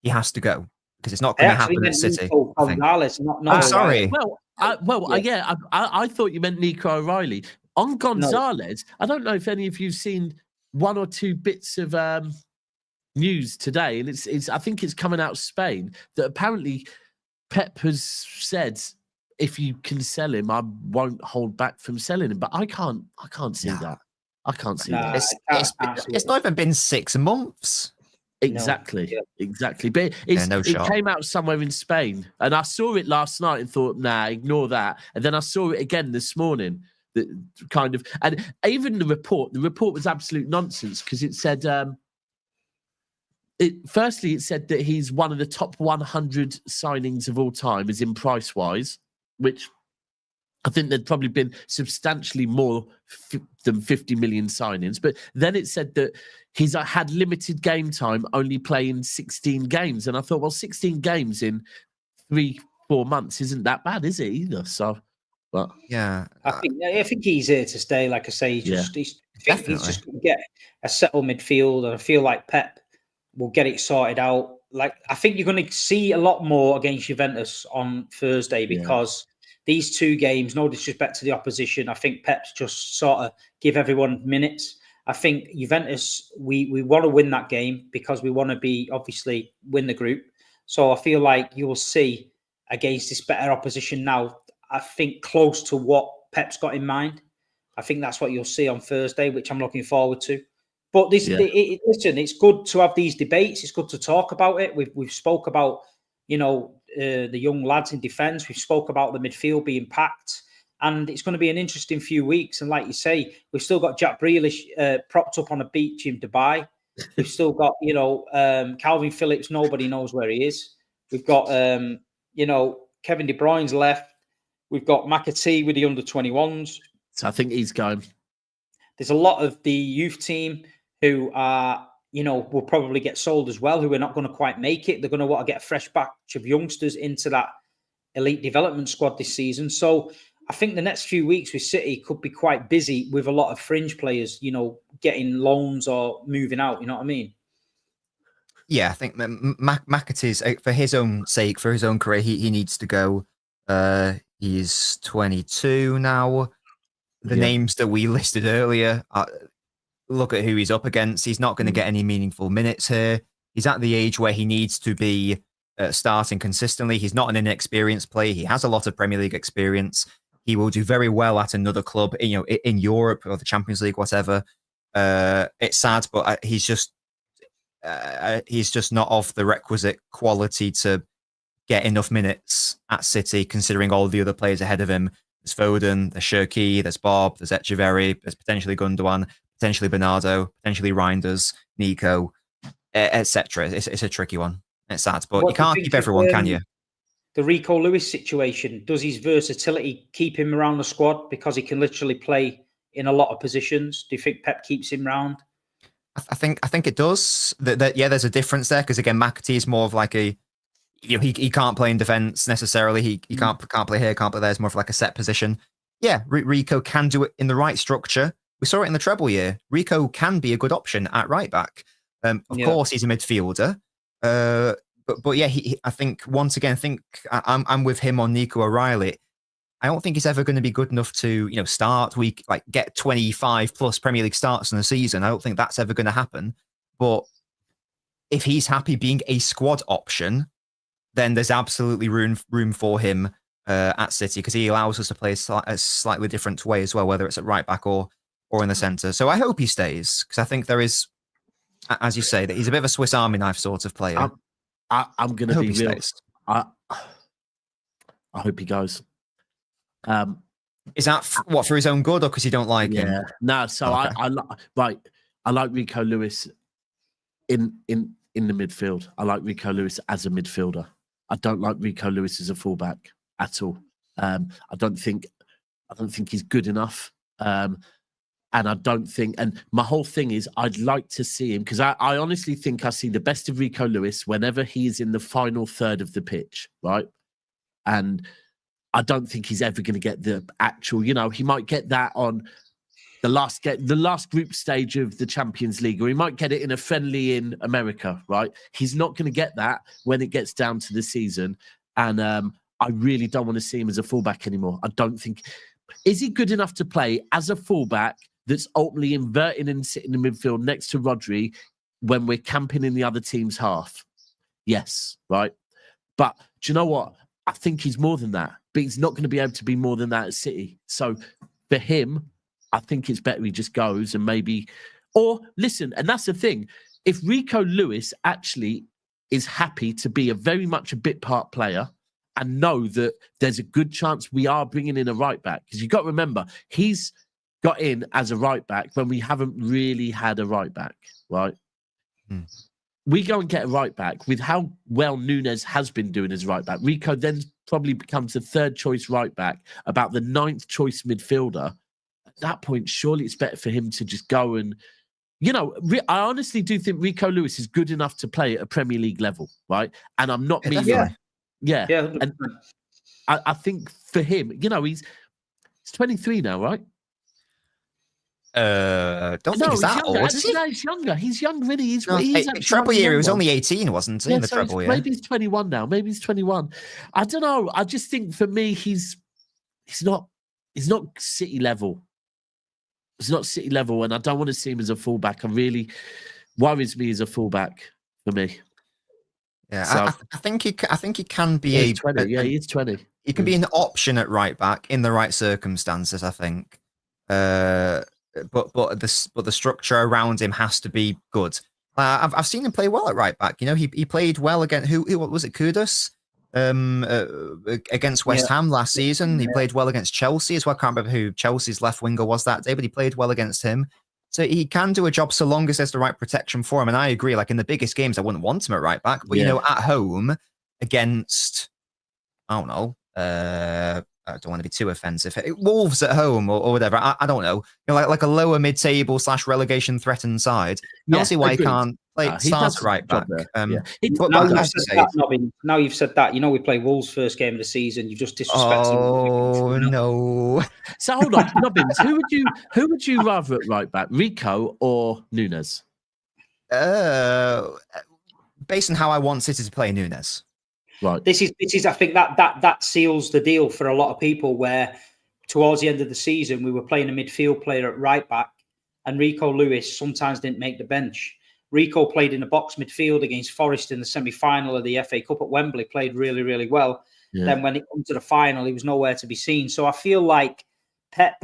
he has to go. Because it's not going to happen at City. Sorry. I thought you meant Nico O'Reilly. On Gonzalez, I don't know if any of you've seen one or two bits of news today, and it's I think it's coming out of Spain, that apparently Pep has said, if you can sell him, I won't hold back from selling him. But I can't see that. I can't see that. It's not even been 6 months. Exactly, Yeah. exactly. But no it shot. came out somewhere in Spain, and I saw it last night and thought, nah, ignore that. And then I saw it again this morning. That kind of, and even the report was absolute nonsense because it said, firstly, it said that he's one of the top 100 signings of all time, as in price wise, which I think there'd probably been substantially more than 50 million signings. But then it said that he's had limited game time, only playing 16 games. And I thought, well, 16 games in 3-4 months isn't that bad, is it either? So, but Yeah, I think he's here to stay. Like I say, he's just going to get a settled midfield, and I feel like Pep will get it sorted out. Like, I think you're going to see a lot more against Juventus on Thursday because these two games, no disrespect to the opposition, I think Pep's just sort of give everyone minutes. I think Juventus, we want to win that game because we want to obviously win the group. So I feel like you will see against this better opposition now, I think close to what Pep's got in mind. I think that's what you'll see on Thursday, which I'm looking forward to. But listen, it's good to have these debates. It's good to talk about it. We've spoke about, the young lads in defence. We've spoke about the midfield being packed. And it's going to be an interesting few weeks. And like you say, we've still got Jack Grealish propped up on a beach in Dubai. We've still got, Calvin Phillips. Nobody knows where he is. We've got, Kevin De Bruyne's left. We've got McAtee with the under-21s. So I think he's going. There's a lot of the youth team who are, will probably get sold as well, who are not going to quite make it. They're going to want to get a fresh batch of youngsters into that elite development squad this season. So I think the next few weeks with City could be quite busy with a lot of fringe players, getting loans or moving out. You know what I mean? Yeah, I think McAtee's, for his own sake, for his own career, he needs to go. He's 22 now. The names that we listed earlier, look at who he's up against. He's not going to get any meaningful minutes here. He's at the age where he needs to be starting consistently. He's not an inexperienced player. He has a lot of Premier League experience. He will do very well at another club, in Europe or the Champions League, whatever. It's sad, but he's just not of the requisite quality to get enough minutes at City, considering all the other players ahead of him. There's Foden, there's Cherki, there's Bobb, there's Echeverri, there's potentially Gundogan, potentially Bernardo, potentially Reijnders, Nico, etc. It's a tricky one. It's sad, but you can't keep everyone, can you? The Rico Lewis situation, does his versatility keep him around the squad because he can literally play in a lot of positions? Do you think Pep keeps him round? I think it does. There's a difference there because again, McAtee is more of like a, he can't play in defense necessarily. He can't play here, can't play there. It's more of like a set position. Yeah, Rico can do it in the right structure. We saw it in the treble year. Rico can be a good option at right back. Of course, he's a midfielder. But yeah, I think once again, I'm with him on Nico O'Reilly. I don't think he's ever going to be good enough to, start get 25 plus Premier League starts in a season. I don't think that's ever going to happen. But if he's happy being a squad option, then there's absolutely room for him at City because he allows us to play a slightly different way as well, whether it's at right back or in the centre. So I hope he stays because I think there is, as you say, that he's a bit of a Swiss Army knife sort of player. I'm going to be real. I hope he goes. Is that for his own good or because you don't like him? No. So okay. I like Rico Lewis in the midfield. I like Rico Lewis as a midfielder. I don't like Rico Lewis as a fullback at all. I don't think he's good enough. And I don't think, and my whole thing is I'd like to see him because I honestly think I see the best of Rico Lewis whenever he is in the final third of the pitch, right? And I don't think he's ever going to get the actual, he might get that on the last group stage of the Champions League, or he might get it in a friendly in America, right? He's not going to get that when it gets down to the season. And I really don't want to see him as a fullback anymore. I don't think, is he good enough to play as a fullback that's ultimately inverting and sitting in the midfield next to Rodri when we're camping in the other team's half? Yes, right? But do you know what? I think he's more than that, but he's not going to be able to be more than that at City. So for him, I think it's better he just goes and maybe, or listen, and that's the thing. if Rico Lewis actually is happy to be very much a bit part player and know that there's a good chance we are bringing in a right back, because you've got to remember, he's got in as a right back when we haven't really had a right back, right? We go and get a right back with how well Nunes has been doing as right back. Rico then probably becomes the third choice right back, about the 9th choice midfielder. At that point, surely it's better for him to just go and, I honestly do think Rico Lewis is good enough to play at a Premier League level, right? And I'm not meaning, Yeah. And I think for him, he's 23 now, right? Don't think he's that younger. old, is he? No, he's younger. He's younger, really. He's treble year, he was only 18, wasn't he, in the treble year? Maybe he's 21 now. Maybe he's 21. I don't know. I just think for me, he's not City level. It's not City level, and I don't want to see him as a fullback. It really worries me as a fullback for me. Yeah, So, I think he can be he's 20. Yeah, he's 20. He can be an option at right back in the right circumstances, I think. But the structure around him has to be good. I've seen him play well at right back. He played well against who was it? Kudus against West Ham last season. He played well against Chelsea as well. I can't remember who Chelsea's left winger was that day, but he played well against him. So he can do a job so long as there's the right protection for him. And I agree, like in the biggest games, I wouldn't want him at right back. But, at home against, I don't know, I don't want to be too offensive. Wolves at home or whatever. I don't know. Like a lower mid-table / relegation threatened side. I don't see why he can't start at right back. Now you've said that. We play Wolves first game of the season. You've just disrespected. Oh no! So hold on, Nobbins. Who would you rather at right back, Rico or Nunes? Based on how I want City to play, Nunes. Right. This is. I think that seals the deal for a lot of people. Where towards the end of the season, we were playing a midfield player at right back, and Rico Lewis sometimes didn't make the bench. Rico played in a box midfield against Forest in the semi-final of the FA Cup at Wembley. Played really, really well. Yeah. Then when it comes to the final, he was nowhere to be seen. So I feel like Pep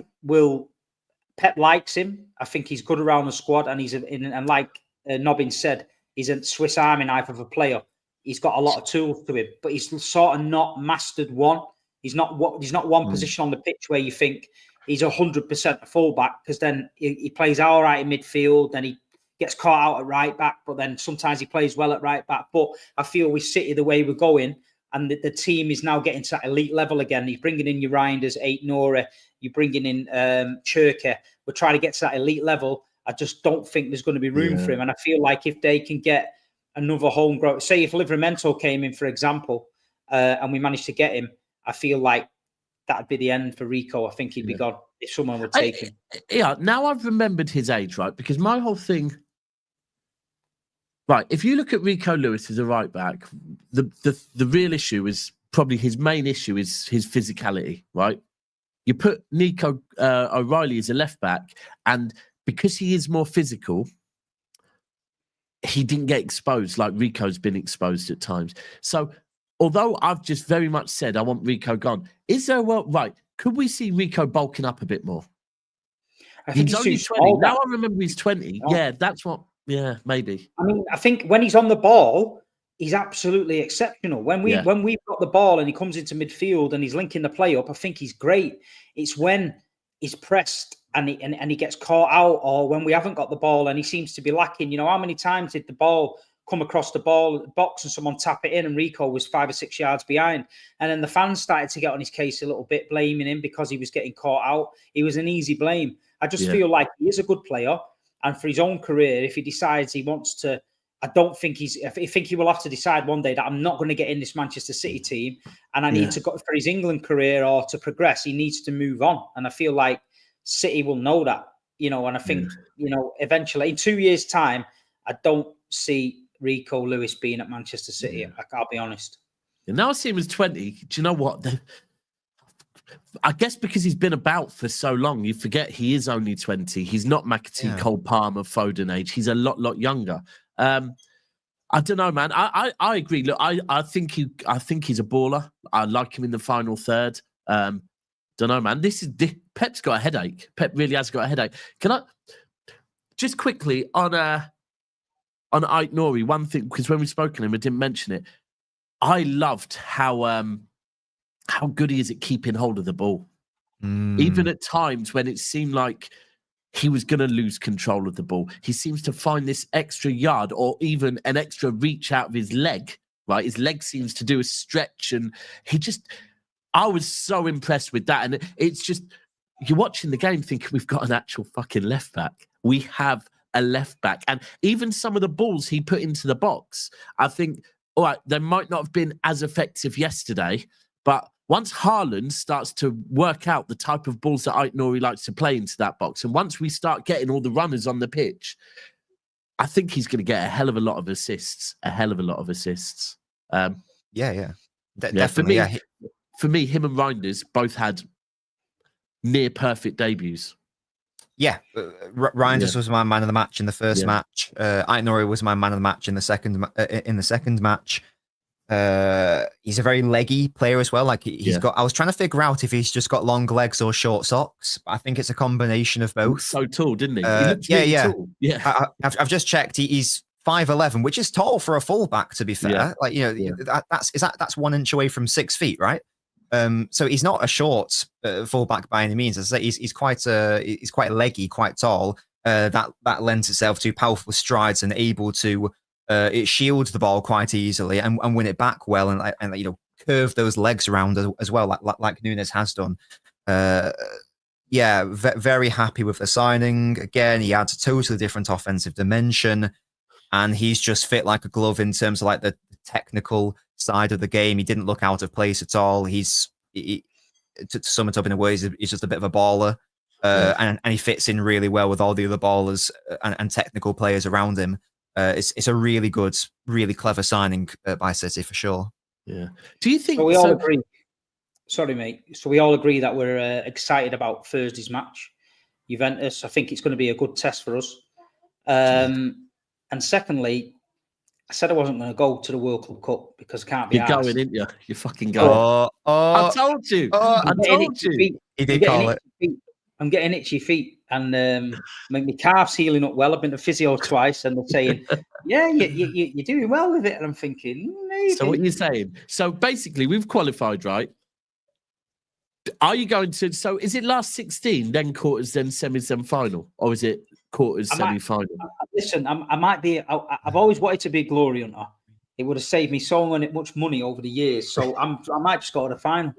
likes him. I think he's good around the squad, and like Nobbin said, he's a Swiss Army knife of a player. He's got a lot of tools to him, but he's sort of not mastered one. He's not one position on the pitch where you think he's 100% a fullback, because then he plays all right in midfield, then he gets caught out at right back, but then sometimes he plays well at right back. But I feel with City, the way we're going, and the team is now getting to that elite level again. He's bringing in your Reijnders, Ait Nouri, you're bringing in Cherki. We're trying to get to that elite level. I just don't think there's going to be room for him. And I feel like if they can get another homegrown, say if Livramento came in, for example, and we managed to get him, I feel like that'd be the end for Rico. I think he'd be gone if someone would take him. Yeah, now I've remembered his age, right? Because my whole thing, right, if you look at Rico Lewis as a right back, the real issue is probably his main issue is his physicality, right? You put Nico O'Reilly as a left back, and because he is more physical, he didn't get exposed like Rico's been exposed at times. So although I've just very much said I want Rico gone, is there could we see Rico bulking up a bit more? I think he's only 20. Now I remember he's 20. Oh. Yeah, that's what, maybe. I mean, I think when he's on the ball, he's absolutely exceptional. When we've got the ball and he comes into midfield and he's linking the play up, I think he's great. It's when he's pressed and he gets caught out, or when we haven't got the ball and he seems to be lacking. How many times did the ball come across the box and someone tap it in and Rico was 5 or 6 yards behind? And then the fans started to get on his case a little bit, blaming him because he was getting caught out. He was an easy blame. I just feel like he is a good player. And for his own career, if he decides he wants to, I think he will have to decide one day that I'm not going to get in this Manchester City team and I need to go for his England career or to progress. He needs to move on. And I feel like City will know that, and I think, eventually in 2 years' time, I don't see Rico Lewis being at Manchester City. I'll be honest. And now I see him as 20. Do you know what? I guess because he's been about for so long, you forget he is only 20. He's not McAtee, Cole Palmer, Foden age. He's a lot younger. I don't know, man. I agree. Look, I think he's a baller. I like him in the final third. Don't know, man. Pep's got a headache. Pep really has got a headache. Can I just quickly on on Ait Nouri, one thing, because when we spoke to him, I didn't mention it. I loved how good he is at keeping hold of the ball. Even at times when it seemed like he was going to lose control of the ball, he seems to find this extra yard or even an extra reach out of his leg, right? His leg seems to do a stretch, and I was so impressed with that. And it's just, you're watching the game thinking, we've got an actual fucking left back. We have a left back. And even some of the balls he put into the box, I think, all right, they might not have been as effective yesterday, but once Haaland starts to work out the type of balls that Ait Nouri likes to play into that box, and once we start getting all the runners on the pitch, I think he's going to get a hell of a lot of assists. Definitely. For me, him and Reijnders both had near perfect debuts. Yeah, Reijnders was my man of the match in the first match. Ait Nouri was my man of the match in the second match. He's a very leggy player as well. Like he's got. I was trying to figure out if he's just got long legs or short socks. But I think it's a combination of both. So tall, didn't he? He looked really tall. Yeah. I've just checked. He's 5'11", which is tall for a fullback. To be fair, that's 1 inch away from 6 feet, right? So he's not a short fullback by any means. As I say, he's quite leggy, quite tall. That lends itself to powerful strides and able to it shields the ball quite easily and win it back well and curve those legs around as well, like Nunes has done. Very happy with the signing. Again, he adds a totally different offensive dimension, and he's just fit like a glove in terms of like the technical side of the game. He didn't look out of place at all. To sum it up in a way, he's just a bit of a baller, and he fits in really well with all the other ballers and technical players around him. It's a really good, really clever signing by City for sure. Yeah. Do you think we all agree? Sorry, mate. So we all agree that we're excited about Thursday's match, Juventus. I think it's going to be a good test for us. And secondly, I said I wasn't going to go to the World Club Cup because I can't be. You're going, aren't you? You're fucking going. I told you. I told you. He did call it. I'm getting itchy feet, and my calf's healing up well. I've been to physio twice, and they're saying, "Yeah, you're doing well with it." And I'm thinking, maybe. So what you're saying? So basically, we've qualified, right? Are you going to? So is it last 16, then quarters, then semis, then final, or is it quarters, semi-final? Listen, I might be. I've always wanted to be a glory hunter. It would have saved me so much money over the years. So I might just go to the final.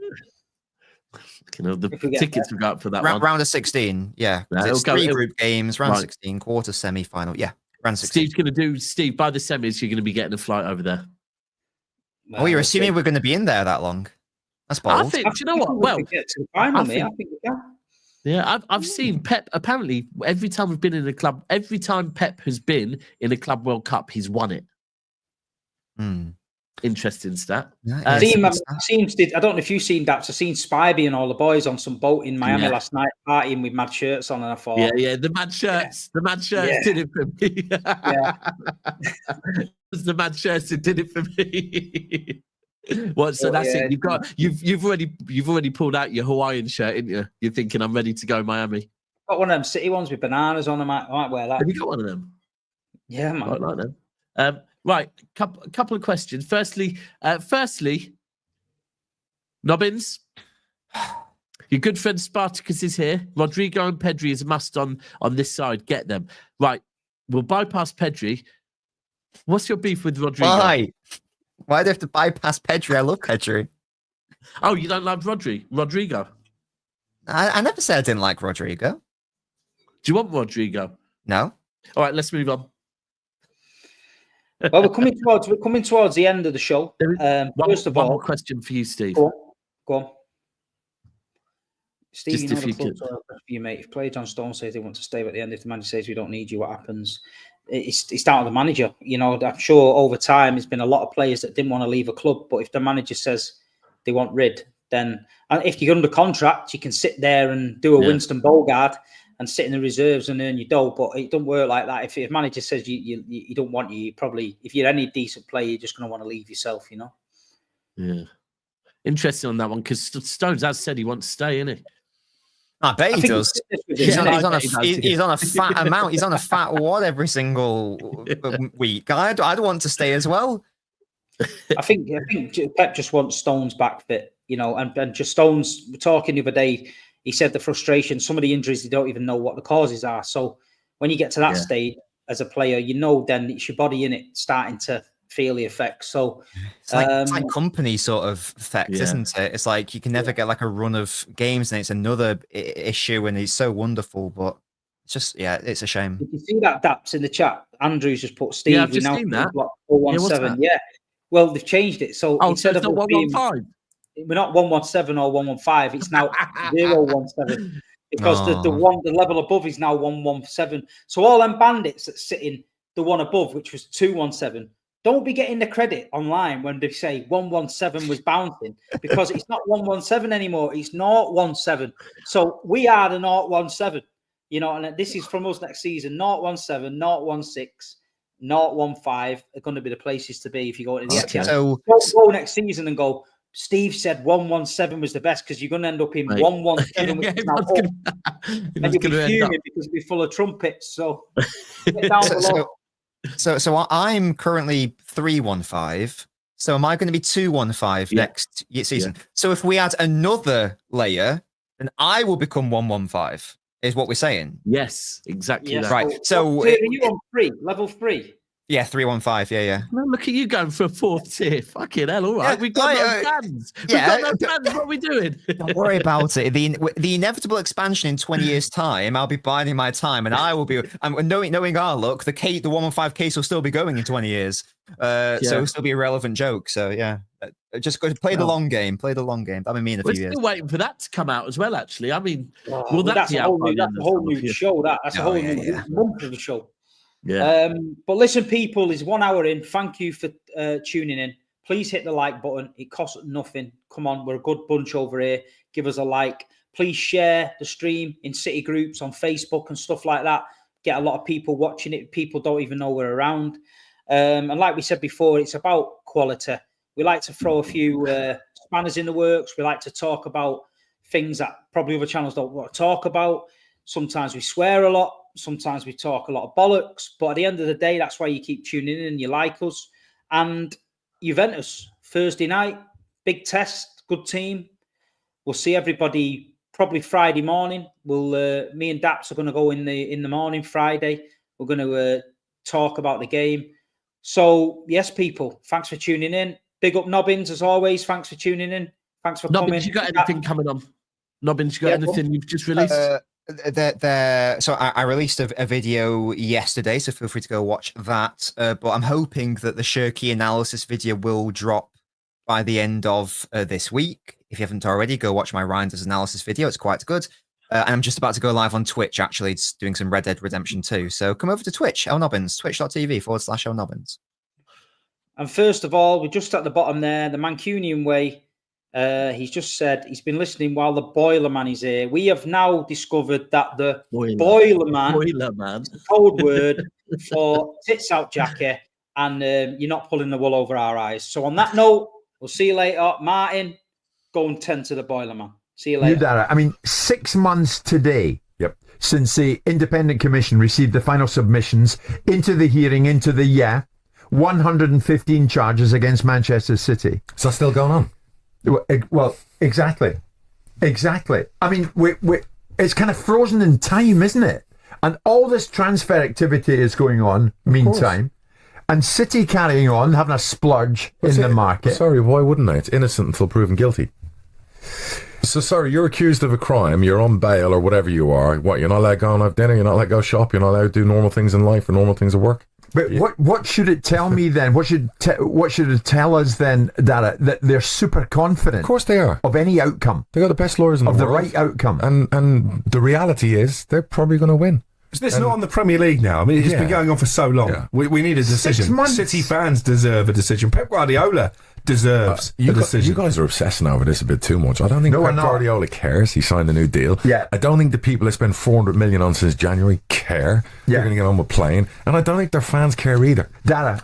The tickets we got for that round of 16. Yeah, it's 3 group games. Round 16, quarter, semi-final. Yeah, round 16. Steve's going to Steve, by the semis, you're going to be getting a flight over there. Well, you're assuming we're going to be in there that long. That's bold. I think. Do you know what? Well, get to the final, I think we can. Yeah, I've seen Pep. Apparently, every time we've been in a club, every time Pep has been in a Club World Cup, he's won it. Interesting stat. I've seen, I don't know if you've seen that. I've seen Spivey and all the boys on some boat in Miami last night, partying with mad shirts on, and I thought, the mad shirts, the mad shirts did it for me. It was the mad shirts that did it for me. What? So that's it. You've already pulled out your Hawaiian shirt, didn't you? You're thinking I'm ready to go Miami. Got one of them city ones with bananas on them. I might wear that. Have you got one of them? Yeah, man. I like them. Right, couple of questions. Firstly, Nobbins, your good friend Spartacus is here. Rodrygo and Pedri is a must on this side. Get them. Right, we'll bypass Pedri. What's your beef with Rodrygo? Why do you have to bypass Pedri? I love Pedri. Oh, you don't like Rodrygo? I never said I didn't like Rodrygo. Do you want Rodrygo? No. All right, let's move on. Well, we're coming towards the end of the show. First of all, one more question for you, Steve. Go on. Steve, just if you could. For you, mate. If player John Stone says they want to stay at the end, if the manager says we don't need you, what happens? It's down to the manager. You know, I'm sure over time there's been a lot of players that didn't want to leave a club, but if the manager says they want rid, then if you're under contract, you can sit there and do a Winston Bogart and sit in the reserves and earn your dough. But it don't work like that. If a manager says you don't want you probably, if you're any decent player, you're just going to want to leave yourself, you know? Yeah. Interesting on that one, because Stones has said he wants to stay, isn't he? I bet I he think does. it's with him, isn't it? He's on a fat amount. He's on a fat wad every single week. I'd want to stay as well. I think Pep just wants Stones back fit, and just Stones. Talking the other day, he said the frustration, some of the injuries, they don't even know what the causes are. So when you get to that stage as a player, then it's your body in it starting to feel the effects. So it's like company sort of effect, isn't it? It's like you can never get like a run of games, and it's another issue. And he's so wonderful, but it's just it's a shame. If you see that Daps in the chat, Andrew's just put Steve. Yeah, I've just seen that. 417. Yeah. Well, they've changed it. So instead of 115, we're not 117 or 115. It's now 017 because the level above is now 117. So all them bandits that sit in the one above, which was 217. Don't be getting the credit online when they say 117 was bouncing, because it's not 117 anymore. It's 017. So we are the 017, and this is from us next season. 017, 016, 015 are going to be the places to be if you go into the Etihad. So don't go next season and go, Steve said 117 was the best, because you're going to end up in 117, which is now up. And you'll be fuming because it'll be full of trumpets. So get down below. So I'm currently 315. So am I going to be 215 next season? Yeah. So if we add another layer, then I will become 115. Is what we're saying? Yes, exactly. Yes. That. Right. So are you on 3, level 3? Yeah, 315. Yeah. Man, look at you going for a 4th tier. Fucking hell! All right, we've got no plans. We've got no plans. What are we doing? Don't worry about it. The inevitable expansion in 20 years' time, I'll be biding my time, and I will be. Knowing our luck, the 115 case will still be going in 20 years. So it'll still be a relevant joke. So yeah, just go play the long game. Play the long game. I mean, in a few years. We're still waiting for that to come out as well. Actually, I mean, that's a whole new show. That's a whole new month of the show. Yeah. But listen, people, it's 1 hour in. Thank you for tuning in. Please hit the like button. It costs nothing. Come on, we're a good bunch over here. Give us a like. Please share the stream in city groups on Facebook and stuff like that. Get a lot of people watching it. People don't even know we're around. And like we said before, it's about quality. We like to throw a few spanners in the works. We like to talk about things that probably other channels don't want to talk about. Sometimes we swear a lot. Sometimes we talk a lot of bollocks, but at the end of the day, that's why you keep tuning in and you like us. And Juventus, Thursday night, big test, good team. We'll see everybody probably Friday morning. Me and Daps are going to go in the morning Friday. We're going to talk about the game. So yes, people, thanks for tuning in. Big up Nobbins as always. Thanks for tuning in. Thanks for coming. Nobbins, you got anything coming on? Nobbins, you got anything you've just released? So I released a video yesterday, so feel free to go watch that. But I'm hoping that the Cherki analysis video will drop by the end of this week. If you haven't already, go watch my Reijnders analysis video. It's quite good. And I'm just about to go live on Twitch, actually. It's doing some Red Dead Redemption 2. So come over to Twitch, El Nobbins, twitch.tv/El Nobbins. And first of all, we're just at the bottom there, the Mancunian way. He's just said he's been listening while the boiler man is here. We have now discovered that the boiler man is a code word for tits out Jackie, and you're not pulling the wool over our eyes. So on that note, we'll see you later. Martin, go and tend to the boiler man. See you later. Dara, I mean, 6 months today since the independent commission received the final submissions into the hearing, 115 charges against Manchester City. Is that still going on? Well, exactly. I mean, it's kind of frozen in time, isn't it? And all this transfer activity is going on meantime. And City carrying on, having a splurge in the market. Sorry, why wouldn't they? It's innocent until proven guilty. So, sorry, you're accused of a crime, you're on bail or whatever you are. What, you're not allowed to go and have dinner, you're not allowed to go shop, you're not allowed to do normal things in life or normal things at work? But what should it tell me then? What should it tell us then, Dara, that they're super confident? Of course they are. Of any outcome. They got the best lawyers in the world. Of the right outcome. And the reality is they're probably going to win. Is this not on the Premier League now? I mean, it's been going on for so long. Yeah. We need a decision. 6 months. City fans deserve a decision. Pep Guardiola deserves a decision. You guys are obsessing over this a bit too much. I don't think Pep Guardiola cares. He signed a new deal. Yeah. I don't think the people that spent 400 million on since January care. They're going to get on with playing. And I don't think their fans care either. Dara,